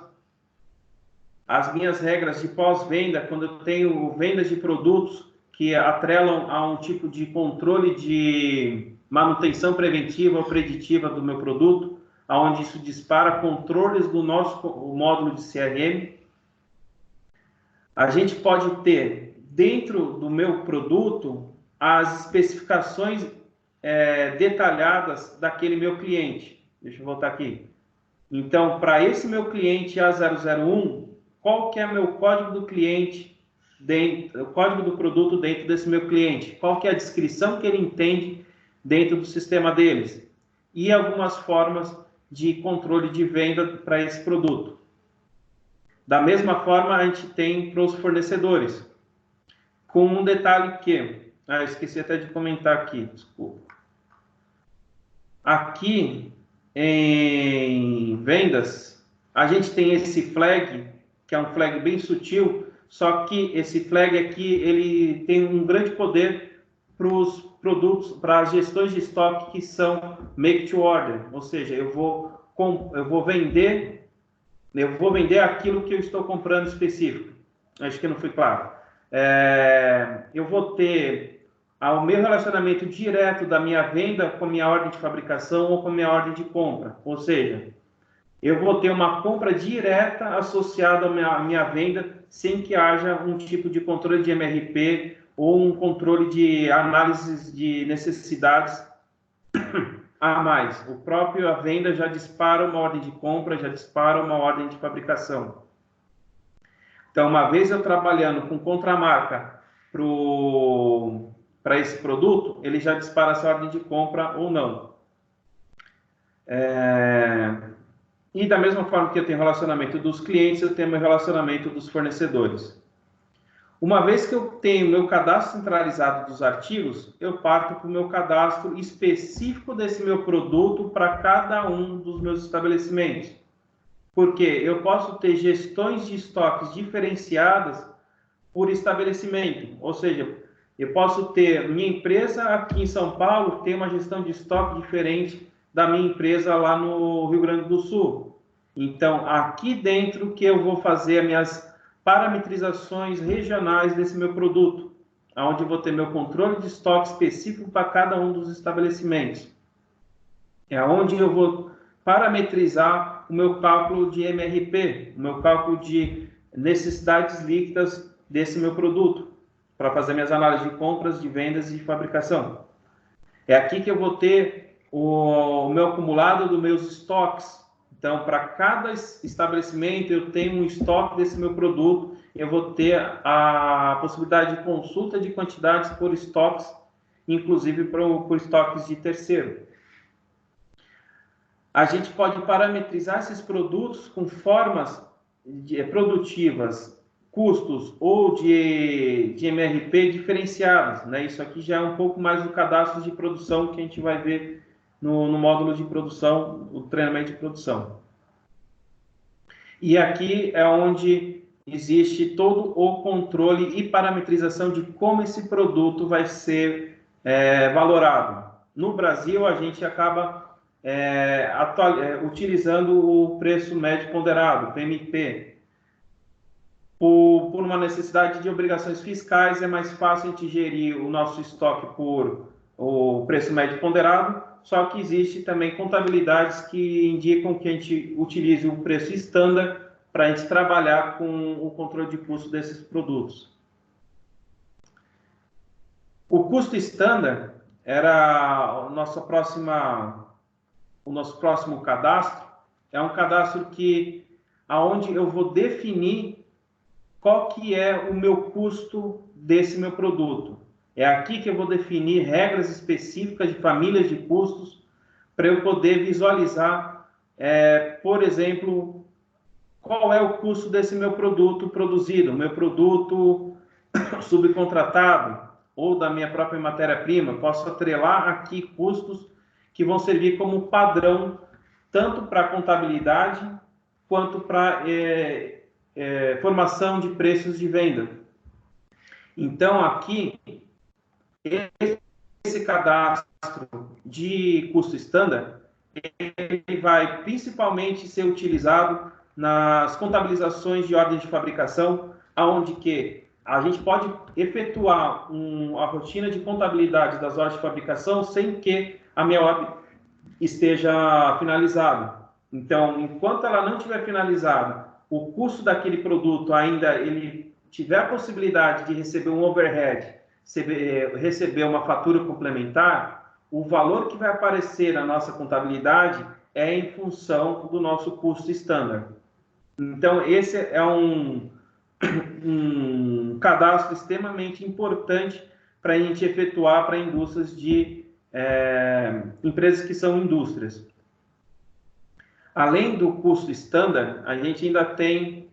As minhas regras de pós-venda, quando eu tenho vendas de produtos que atrelam a um tipo de controle de manutenção preventiva ou preditiva do meu produto, onde isso dispara controles do nosso módulo de CRM. A gente pode ter dentro do meu produto as especificações detalhadas daquele meu cliente. Deixa eu voltar aqui. Então, para esse meu cliente A001, qual que é meu código do cliente, o código do produto dentro desse meu cliente? Qual que é a descrição que ele entende dentro do sistema deles? E algumas formas de controle de venda para esse produto. Da mesma forma, a gente tem para os fornecedores, com um detalhe que... esqueci até de comentar aqui, desculpa. Aqui, em vendas, a gente tem esse flag, que é um flag bem sutil, só que esse flag aqui, ele tem um grande poder para os produtos, para as gestões de estoque que são make to order, ou seja, eu vou vender aquilo que eu estou comprando específico. Acho que não foi claro. Eu vou ter o meu relacionamento direto da minha venda com a minha ordem de fabricação ou com a minha ordem de compra. Ou seja, eu vou ter uma compra direta associada à minha venda, sem que haja um tipo de controle de MRP ou um controle de análises de necessidades a mais. A venda já dispara uma ordem de compra, já dispara uma ordem de fabricação. Então, uma vez eu trabalhando com contramarca para esse produto, ele já dispara essa ordem de compra ou não. E da mesma forma que eu tenho relacionamento dos clientes, eu tenho meu relacionamento dos fornecedores. Uma vez que eu tenho meu cadastro centralizado dos artigos, eu parto para o meu cadastro específico desse meu produto para cada um dos meus estabelecimentos. Porque eu posso ter gestões de estoques diferenciadas por estabelecimento. Ou seja, eu posso ter minha empresa aqui em São Paulo, ter uma gestão de estoque diferente da minha empresa lá no Rio Grande do Sul. Então, aqui dentro que eu vou fazer as minhas parametrizações regionais desse meu produto, onde eu vou ter meu controle de estoque específico para cada um dos estabelecimentos. É onde eu vou parametrizar o meu cálculo de MRP, o meu cálculo de necessidades líquidas desse meu produto, para fazer minhas análises de compras, de vendas e de fabricação. É aqui que eu vou ter o meu acumulado dos meus estoques. Então, para cada estabelecimento, eu tenho um estoque desse meu produto, eu vou ter a possibilidade de consulta de quantidades por estoques, inclusive por estoques de terceiro. A gente pode parametrizar esses produtos com formas produtivas, custos ou de MRP diferenciados, né? Isso aqui já é um pouco mais do cadastro de produção que a gente vai ver no módulo de produção, o treinamento de produção. E aqui é onde existe todo o controle e parametrização de como esse produto vai ser valorado. No Brasil, a gente acaba utilizando o preço médio ponderado, PMP. Por uma necessidade de obrigações fiscais, é mais fácil a gente gerir o nosso estoque por o preço médio ponderado, só que existe também contabilidades que indicam que a gente utilize o preço estándar para a gente trabalhar com o controle de custo desses produtos. O custo estándar era o nosso próximo cadastro, é um cadastro aonde eu vou definir qual que é o meu custo desse meu produto. É aqui que eu vou definir regras específicas de famílias de custos para eu poder visualizar, por exemplo, qual é o custo desse meu produto produzido, meu produto subcontratado ou da minha própria matéria-prima. Posso atrelar aqui custos que vão servir como padrão tanto para a contabilidade quanto para formação de preços de venda. Então, aqui, esse cadastro de custo estándar, ele vai principalmente ser utilizado nas contabilizações de ordem de fabricação, onde que a gente pode efetuar a rotina de contabilidade das ordens de fabricação sem que a minha ordem esteja finalizada. Então, enquanto ela não estiver finalizada, o custo daquele produto ainda ele tiver a possibilidade de receber um overhead, receber uma fatura complementar, o valor que vai aparecer na nossa contabilidade é em função do nosso custo estándar. Então, esse é um cadastro extremamente importante para a gente efetuar para indústrias empresas que são indústrias. Além do custo estándar, a gente ainda tem,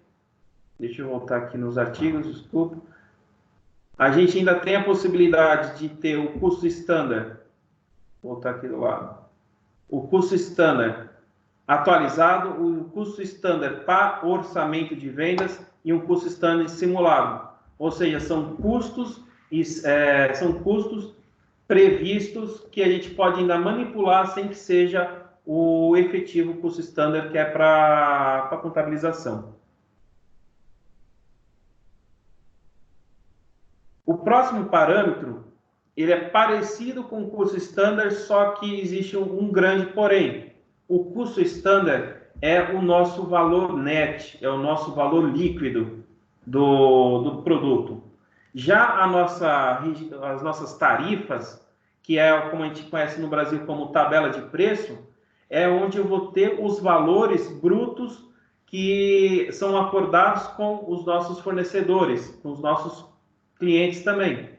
deixa eu voltar aqui nos artigos, desculpa, a gente ainda tem a possibilidade de ter o custo estándar, vou voltar aqui do lado, o custo estándar atualizado, o custo estándar para orçamento de vendas e um custo estándar simulado, ou seja, são custos previstos que a gente pode ainda manipular sem que seja o efetivo custo estándar que é para a contabilização. O próximo parâmetro, ele é parecido com o custo estándar, só que existe um grande porém. O custo estándar é o nosso valor net, é o nosso valor líquido do produto. Já as nossas tarifas, que é como a gente conhece no Brasil como tabela de preço, é onde eu vou ter os valores brutos que são acordados com os nossos fornecedores, com os nossos clientes também.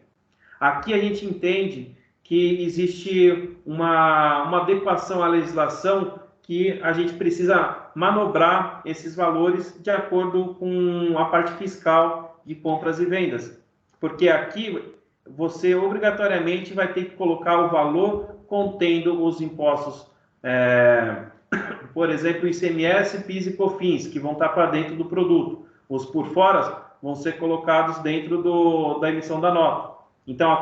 Aqui a gente entende que existe uma adequação à legislação que a gente precisa manobrar esses valores de acordo com a parte fiscal de compras e vendas. Porque aqui você obrigatoriamente vai ter que colocar o valor contendo os impostos, por exemplo, ICMS, PIS e COFINS, que vão estar para dentro do produto. Os por fora vão ser colocados dentro da emissão da nota. Então,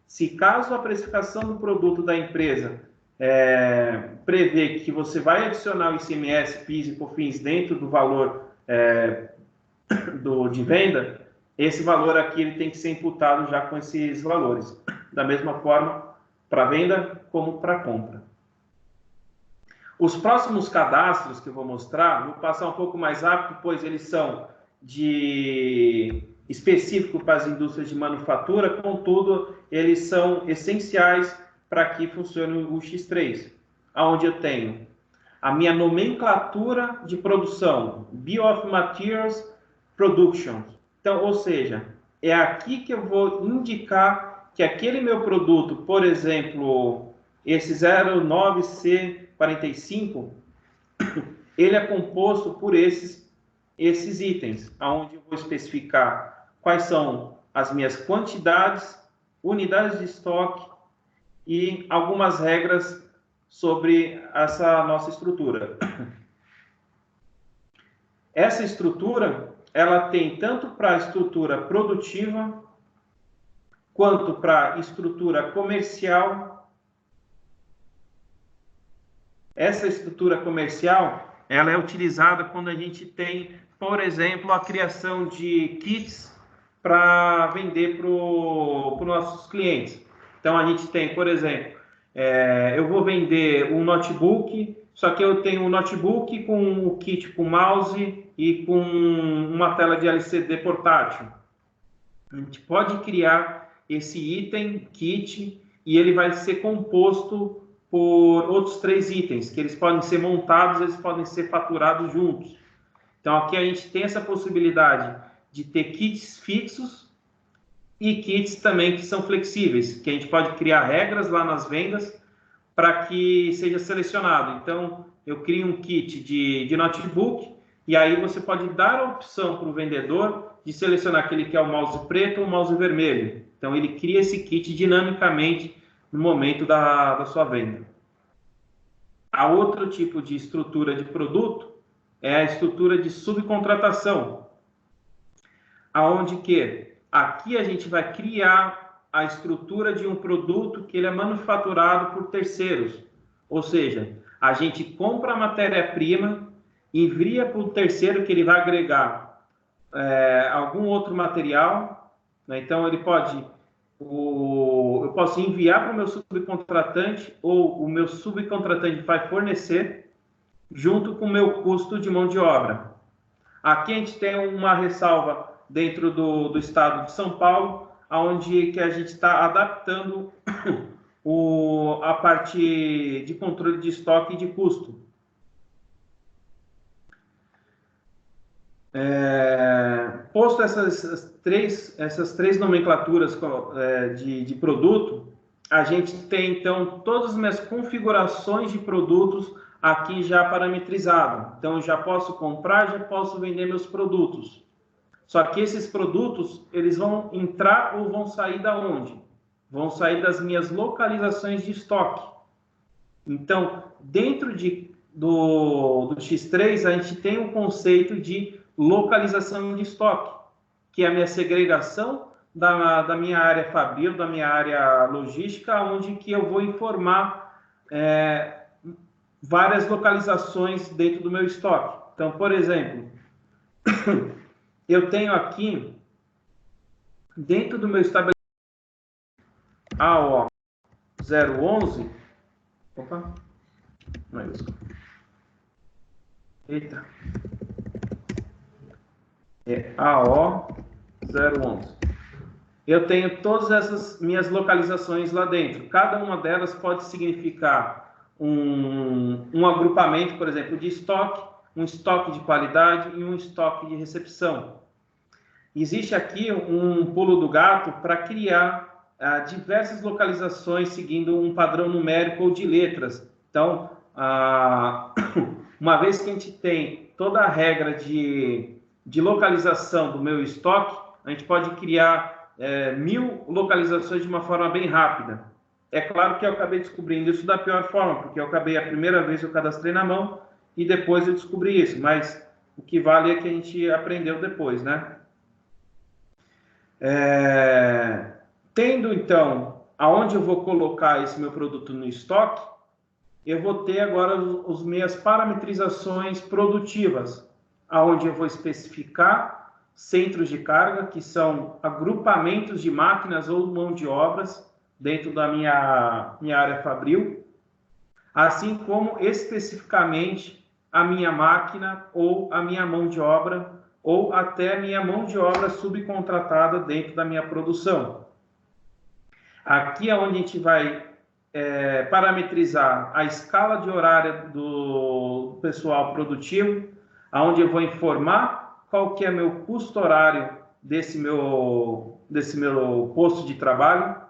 se caso a precificação do produto da empresa prevê que você vai adicionar o ICMS, PIS e COFINS dentro do valor de venda, esse valor aqui ele tem que ser imputado já com esses valores. Da mesma forma, para venda como para compra. Os próximos cadastros que eu vou mostrar, vou passar um pouco mais rápido, pois eles são específicos para as indústrias de manufatura, contudo, eles são essenciais para que funcione o X3, onde eu tenho a minha nomenclatura de produção, Bill of Materials Production. Então, ou seja, é aqui que eu vou indicar que aquele meu produto, por exemplo, esse 09C45, ele é composto por esses itens, onde eu vou especificar quais são as minhas quantidades, unidades de estoque e algumas regras sobre essa nossa estrutura. Essa estrutura, ela tem tanto para a estrutura produtiva, quanto para a estrutura comercial. Essa estrutura comercial, ela é utilizada quando a gente tem, por exemplo, a criação de kits para vender para os nossos clientes. Então, a gente tem, por exemplo, eu vou vender um notebook, só que eu tenho um notebook com o kit com mouse e com uma tela de LCD portátil. A gente pode criar esse item, kit, e ele vai ser composto por outros 3 itens, que eles podem ser montados, eles podem ser faturados juntos. Então, aqui a gente tem essa possibilidade de ter kits fixos e kits também que são flexíveis, que a gente pode criar regras lá nas vendas para que seja selecionado. Então, eu crio um kit de notebook e aí você pode dar a opção para o vendedor de selecionar que ele quer o mouse preto ou o mouse vermelho. Então, ele cria esse kit dinamicamente no momento da sua venda. A outro tipo de estrutura de produto é a estrutura de subcontratação, aonde que aqui a gente vai criar a estrutura de um produto que ele é manufaturado por terceiros, ou seja, a gente compra a matéria-prima, envia para o terceiro que ele vai agregar algum outro material, né? Então ele pode eu posso enviar para o meu subcontratante ou o meu subcontratante vai fornecer junto com o meu custo de mão de obra. Aqui a gente tem uma ressalva dentro do estado de São Paulo, onde que a gente está adaptando a parte de controle de estoque e de custo. Posto essas três nomenclaturas de produto, a gente tem, então, todas as minhas configurações de produtos aqui já parametrizado. Então, eu já posso comprar, já posso vender meus produtos. Só que esses produtos, eles vão entrar ou vão sair da onde? Vão sair das minhas localizações de estoque. Então, dentro do X3, a gente tem o conceito de localização de estoque, que é a minha segregação da minha área fabril, da minha área logística, onde que eu vou informar várias localizações dentro do meu estoque. Então, por exemplo, eu tenho aqui, dentro do meu estabelecimento, AO 011, opa, não é isso. Eita. É AO 011. eu tenho todas essas minhas localizações lá dentro. Cada uma delas pode significar um agrupamento, por exemplo, de estoque, um estoque de qualidade e um estoque de recepção. Existe aqui um pulo do gato para criar diversas localizações seguindo um padrão numérico ou de letras. Então, uma vez que a gente tem toda a regra de localização do meu estoque, a gente pode criar 1000 localizações de uma forma bem rápida. É claro que eu acabei descobrindo isso da pior forma, porque eu acabei a primeira vez eu cadastrei na mão e depois eu descobri isso, mas o que vale é que a gente aprendeu depois, né? Tendo, então, aonde eu vou colocar esse meu produto no estoque, eu vou ter agora as minhas parametrizações produtivas, aonde eu vou especificar centros de carga, que são agrupamentos de máquinas ou mão de obras dentro da minha área fabril, assim como especificamente a minha máquina ou a minha mão de obra, ou até a minha mão de obra subcontratada dentro da minha produção. Aqui é onde a gente vai parametrizar a escala de horário do pessoal produtivo, onde eu vou informar qual que é meu custo horário desse meu posto de trabalho,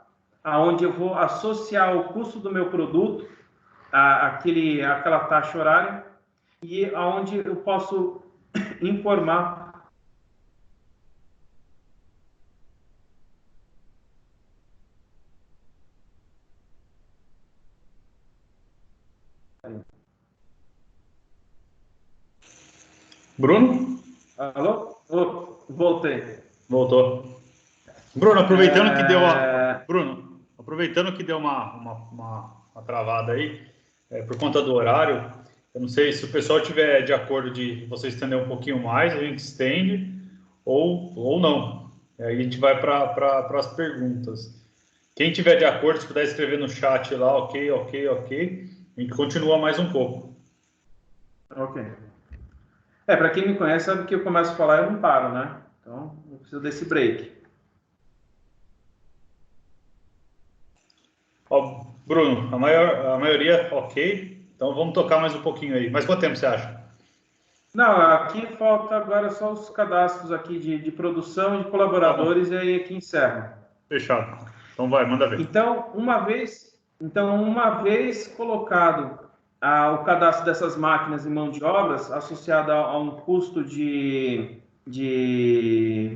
aonde eu vou associar o custo do meu produto àquela taxa horária e aonde eu posso informar Bruno? Alô? Voltei. Voltou. Bruno, aproveitando que deu aproveitando que deu uma travada aí, por conta do horário, eu não sei se o pessoal tiver de acordo de você estender um pouquinho mais, a gente estende, ou não. E aí a gente vai para as perguntas. Quem tiver de acordo, se puder escrever no chat lá, ok, a gente continua mais um pouco. Ok. Para quem me conhece, sabe que eu começo a falar e eu não paro, né? Então, eu preciso desse break. Ó, Bruno, a maioria ok, então vamos tocar mais um pouquinho aí. Mas quanto tempo você acha? Não, aqui falta agora só os cadastros aqui de produção e de colaboradores e aí aqui encerra. Fechado. Então vai, manda ver. Então, uma vez colocado o cadastro dessas máquinas e mão de obras associado a um custo de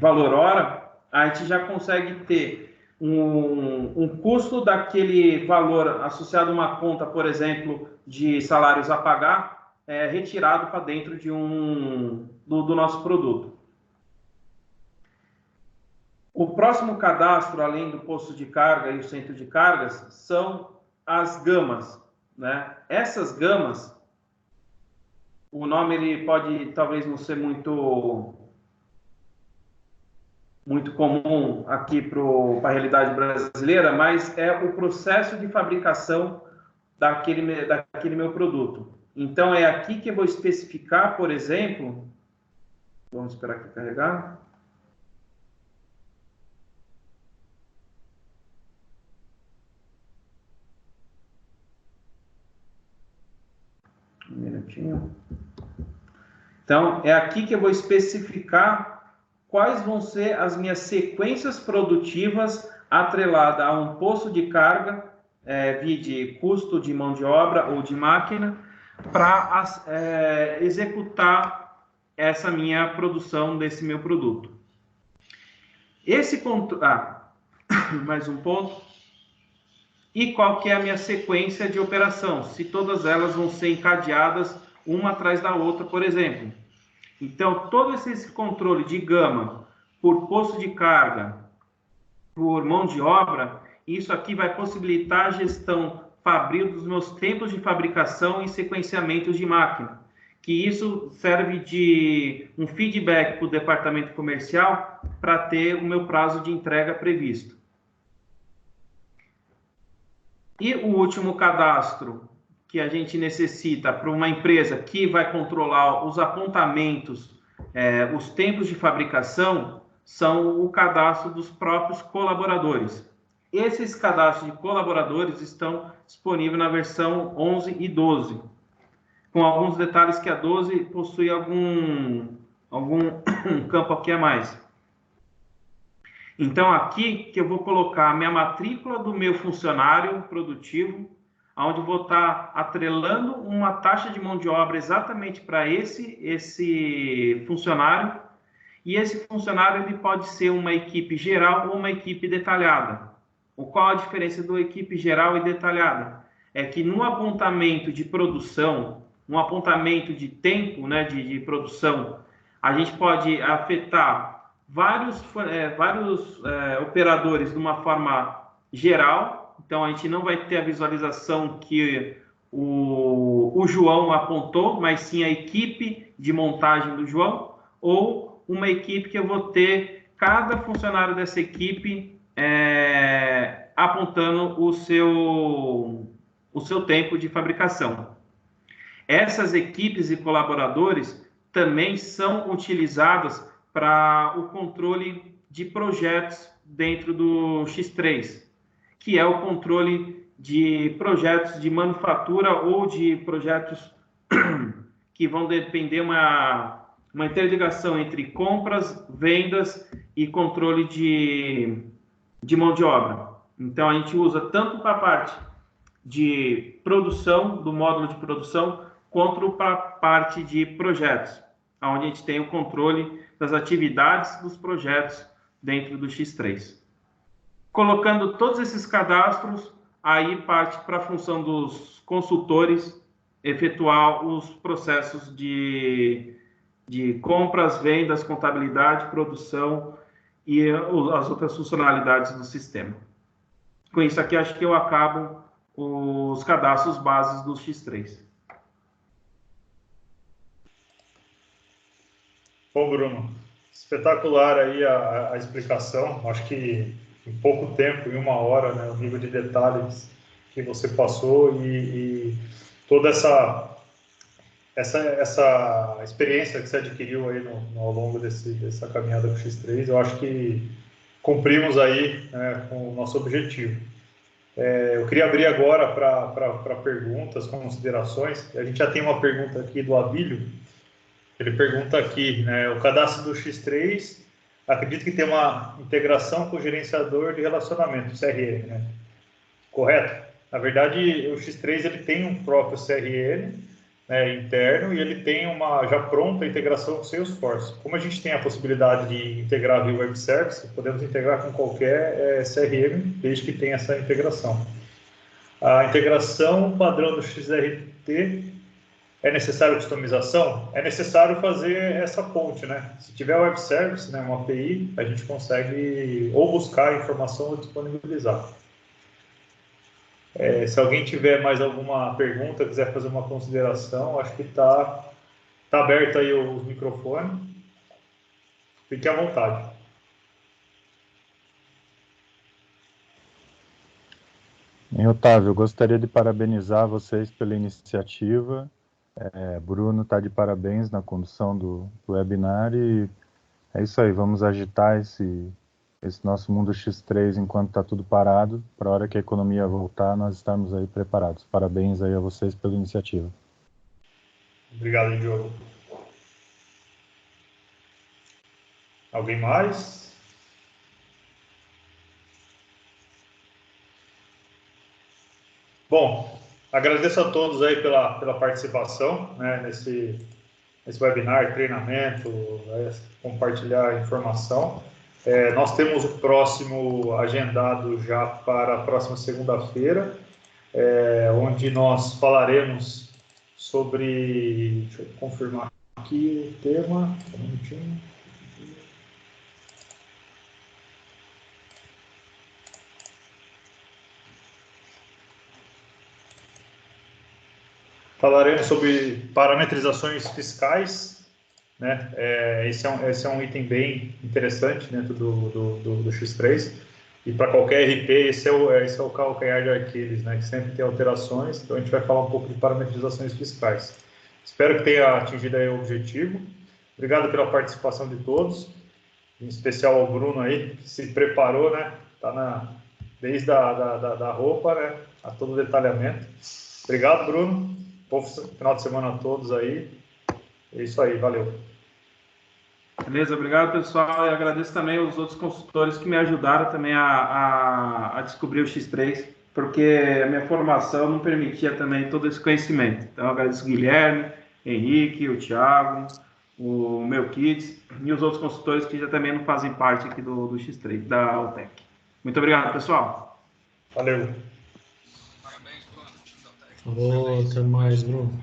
valor hora, a gente já consegue ter um custo daquele valor associado a uma conta, por exemplo, de salários a pagar, retirado para dentro do nosso produto. O próximo cadastro, além do posto de carga e o centro de cargas, são as gamas, né? Essas gamas, o nome ele pode talvez não ser muito comum aqui para a realidade brasileira, mas é o processo de fabricação daquele meu produto. Então, é aqui que eu vou especificar, por exemplo, vamos esperar aqui carregar. Um minutinho. Então, é aqui que eu vou especificar quais vão ser as minhas sequências produtivas atrelada a um posto de carga, vide custo de mão de obra ou de máquina, para executar essa minha produção desse meu produto. Mais um ponto. E qual que é a minha sequência de operação? Se todas elas vão ser encadeadas uma atrás da outra, por exemplo. Então, todo esse controle de gama por posto de carga, por mão de obra, isso aqui vai possibilitar a gestão fabril dos meus tempos de fabricação e sequenciamentos de máquina. Que isso serve de um feedback para o departamento comercial para ter o meu prazo de entrega previsto. E o último cadastro que a gente necessita para uma empresa que vai controlar os apontamentos, os tempos de fabricação, são o cadastro dos próprios colaboradores. Esses cadastros de colaboradores estão disponíveis na versão 11 e 12, com alguns detalhes que a 12 possui algum campo aqui a mais. Então, aqui que eu vou colocar a minha matrícula do meu funcionário produtivo, onde vou estar atrelando uma taxa de mão de obra exatamente para esse funcionário, e esse funcionário ele pode ser uma equipe geral ou uma equipe detalhada. Qual a diferença da equipe geral e detalhada? É que no apontamento de produção, no apontamento de tempo, né, de produção, a gente pode afetar vários operadores de uma forma geral. Então, a gente não vai ter a visualização que o João apontou, mas sim a equipe de montagem do João, ou uma equipe que eu vou ter cada funcionário dessa equipe apontando o seu tempo de fabricação. Essas equipes e colaboradores também são utilizadas para o controle de projetos dentro do X3, que é o controle de projetos de manufatura ou de projetos que vão depender uma interligação entre compras, vendas e controle de mão de obra. Então, a gente usa tanto para a parte de produção, do módulo de produção, quanto para a parte de projetos, onde a gente tem o controle das atividades dos projetos dentro do X3. Colocando todos esses cadastros, aí parte para a função dos consultores efetuar os processos de compras, vendas, contabilidade, produção e as outras funcionalidades do sistema. Com isso aqui, acho que eu acabo os cadastros bases do X3. Bom, Bruno, espetacular aí a explicação. Acho que em pouco tempo, em 1 hora, né, o nível de detalhes que você passou e toda essa experiência que você adquiriu aí ao longo dessa caminhada com o X3, eu acho que cumprimos aí, né, com o nosso objetivo. Eu queria abrir agora para perguntas, considerações. A gente já tem uma pergunta aqui do Abílio. Ele pergunta aqui, né, o cadastro do X3, acredito que tem uma integração com o gerenciador de relacionamento, CRM, né? Correto? Na verdade, o X3 ele tem um próprio CRM, né, interno, e ele tem uma já pronta integração com o Salesforce. Como a gente tem a possibilidade de integrar via web service, podemos integrar com qualquer CRM, desde que tenha essa integração. A integração padrão do XRT, é necessário customização? É necessário fazer essa ponte, né? Se tiver web service, né, uma API, a gente consegue ou buscar a informação ou disponibilizar. Se alguém tiver mais alguma pergunta, quiser fazer uma consideração, acho que está aberto aí os microfones. Fique à vontade. Otávio, eu gostaria de parabenizar vocês pela iniciativa. Bruno está de parabéns na condução do webinar e é isso aí, vamos agitar esse nosso mundo X3 enquanto está tudo parado, para a hora que a economia voltar, nós estamos aí preparados. Parabéns aí a vocês pela iniciativa. Obrigado, Diogo. Alguém mais? Bom, agradeço a todos aí pela participação, né, nesse webinar, treinamento, compartilhar informação. Nós temos o próximo agendado já para a próxima segunda-feira, onde nós falaremos sobre... Deixa eu confirmar aqui o tema. Um minutinho. Falaremos sobre parametrizações fiscais, né? Esse é um item bem interessante dentro do X3, e para qualquer RP esse é o calcanhar de Aquiles, né? Que sempre tem alterações, então a gente vai falar um pouco de parametrizações fiscais. Espero que tenha atingido aí o objetivo. Obrigado pela participação de todos. em especial ao Bruno aí, que se preparou, né? Tá desde da roupa, né? A todo o detalhamento. Obrigado, Bruno. Bom final de semana a todos aí. É isso aí, valeu. Beleza, obrigado, pessoal. E agradeço também os outros consultores que me ajudaram também a descobrir o X3, porque a minha formação não permitia também todo esse conhecimento. Então, agradeço o Guilherme, Henrique, o Thiago, o Melquides e os outros consultores que já também não fazem parte aqui do X3, da Altec. Muito obrigado, pessoal. Valeu. Falou, até mais, Bruno.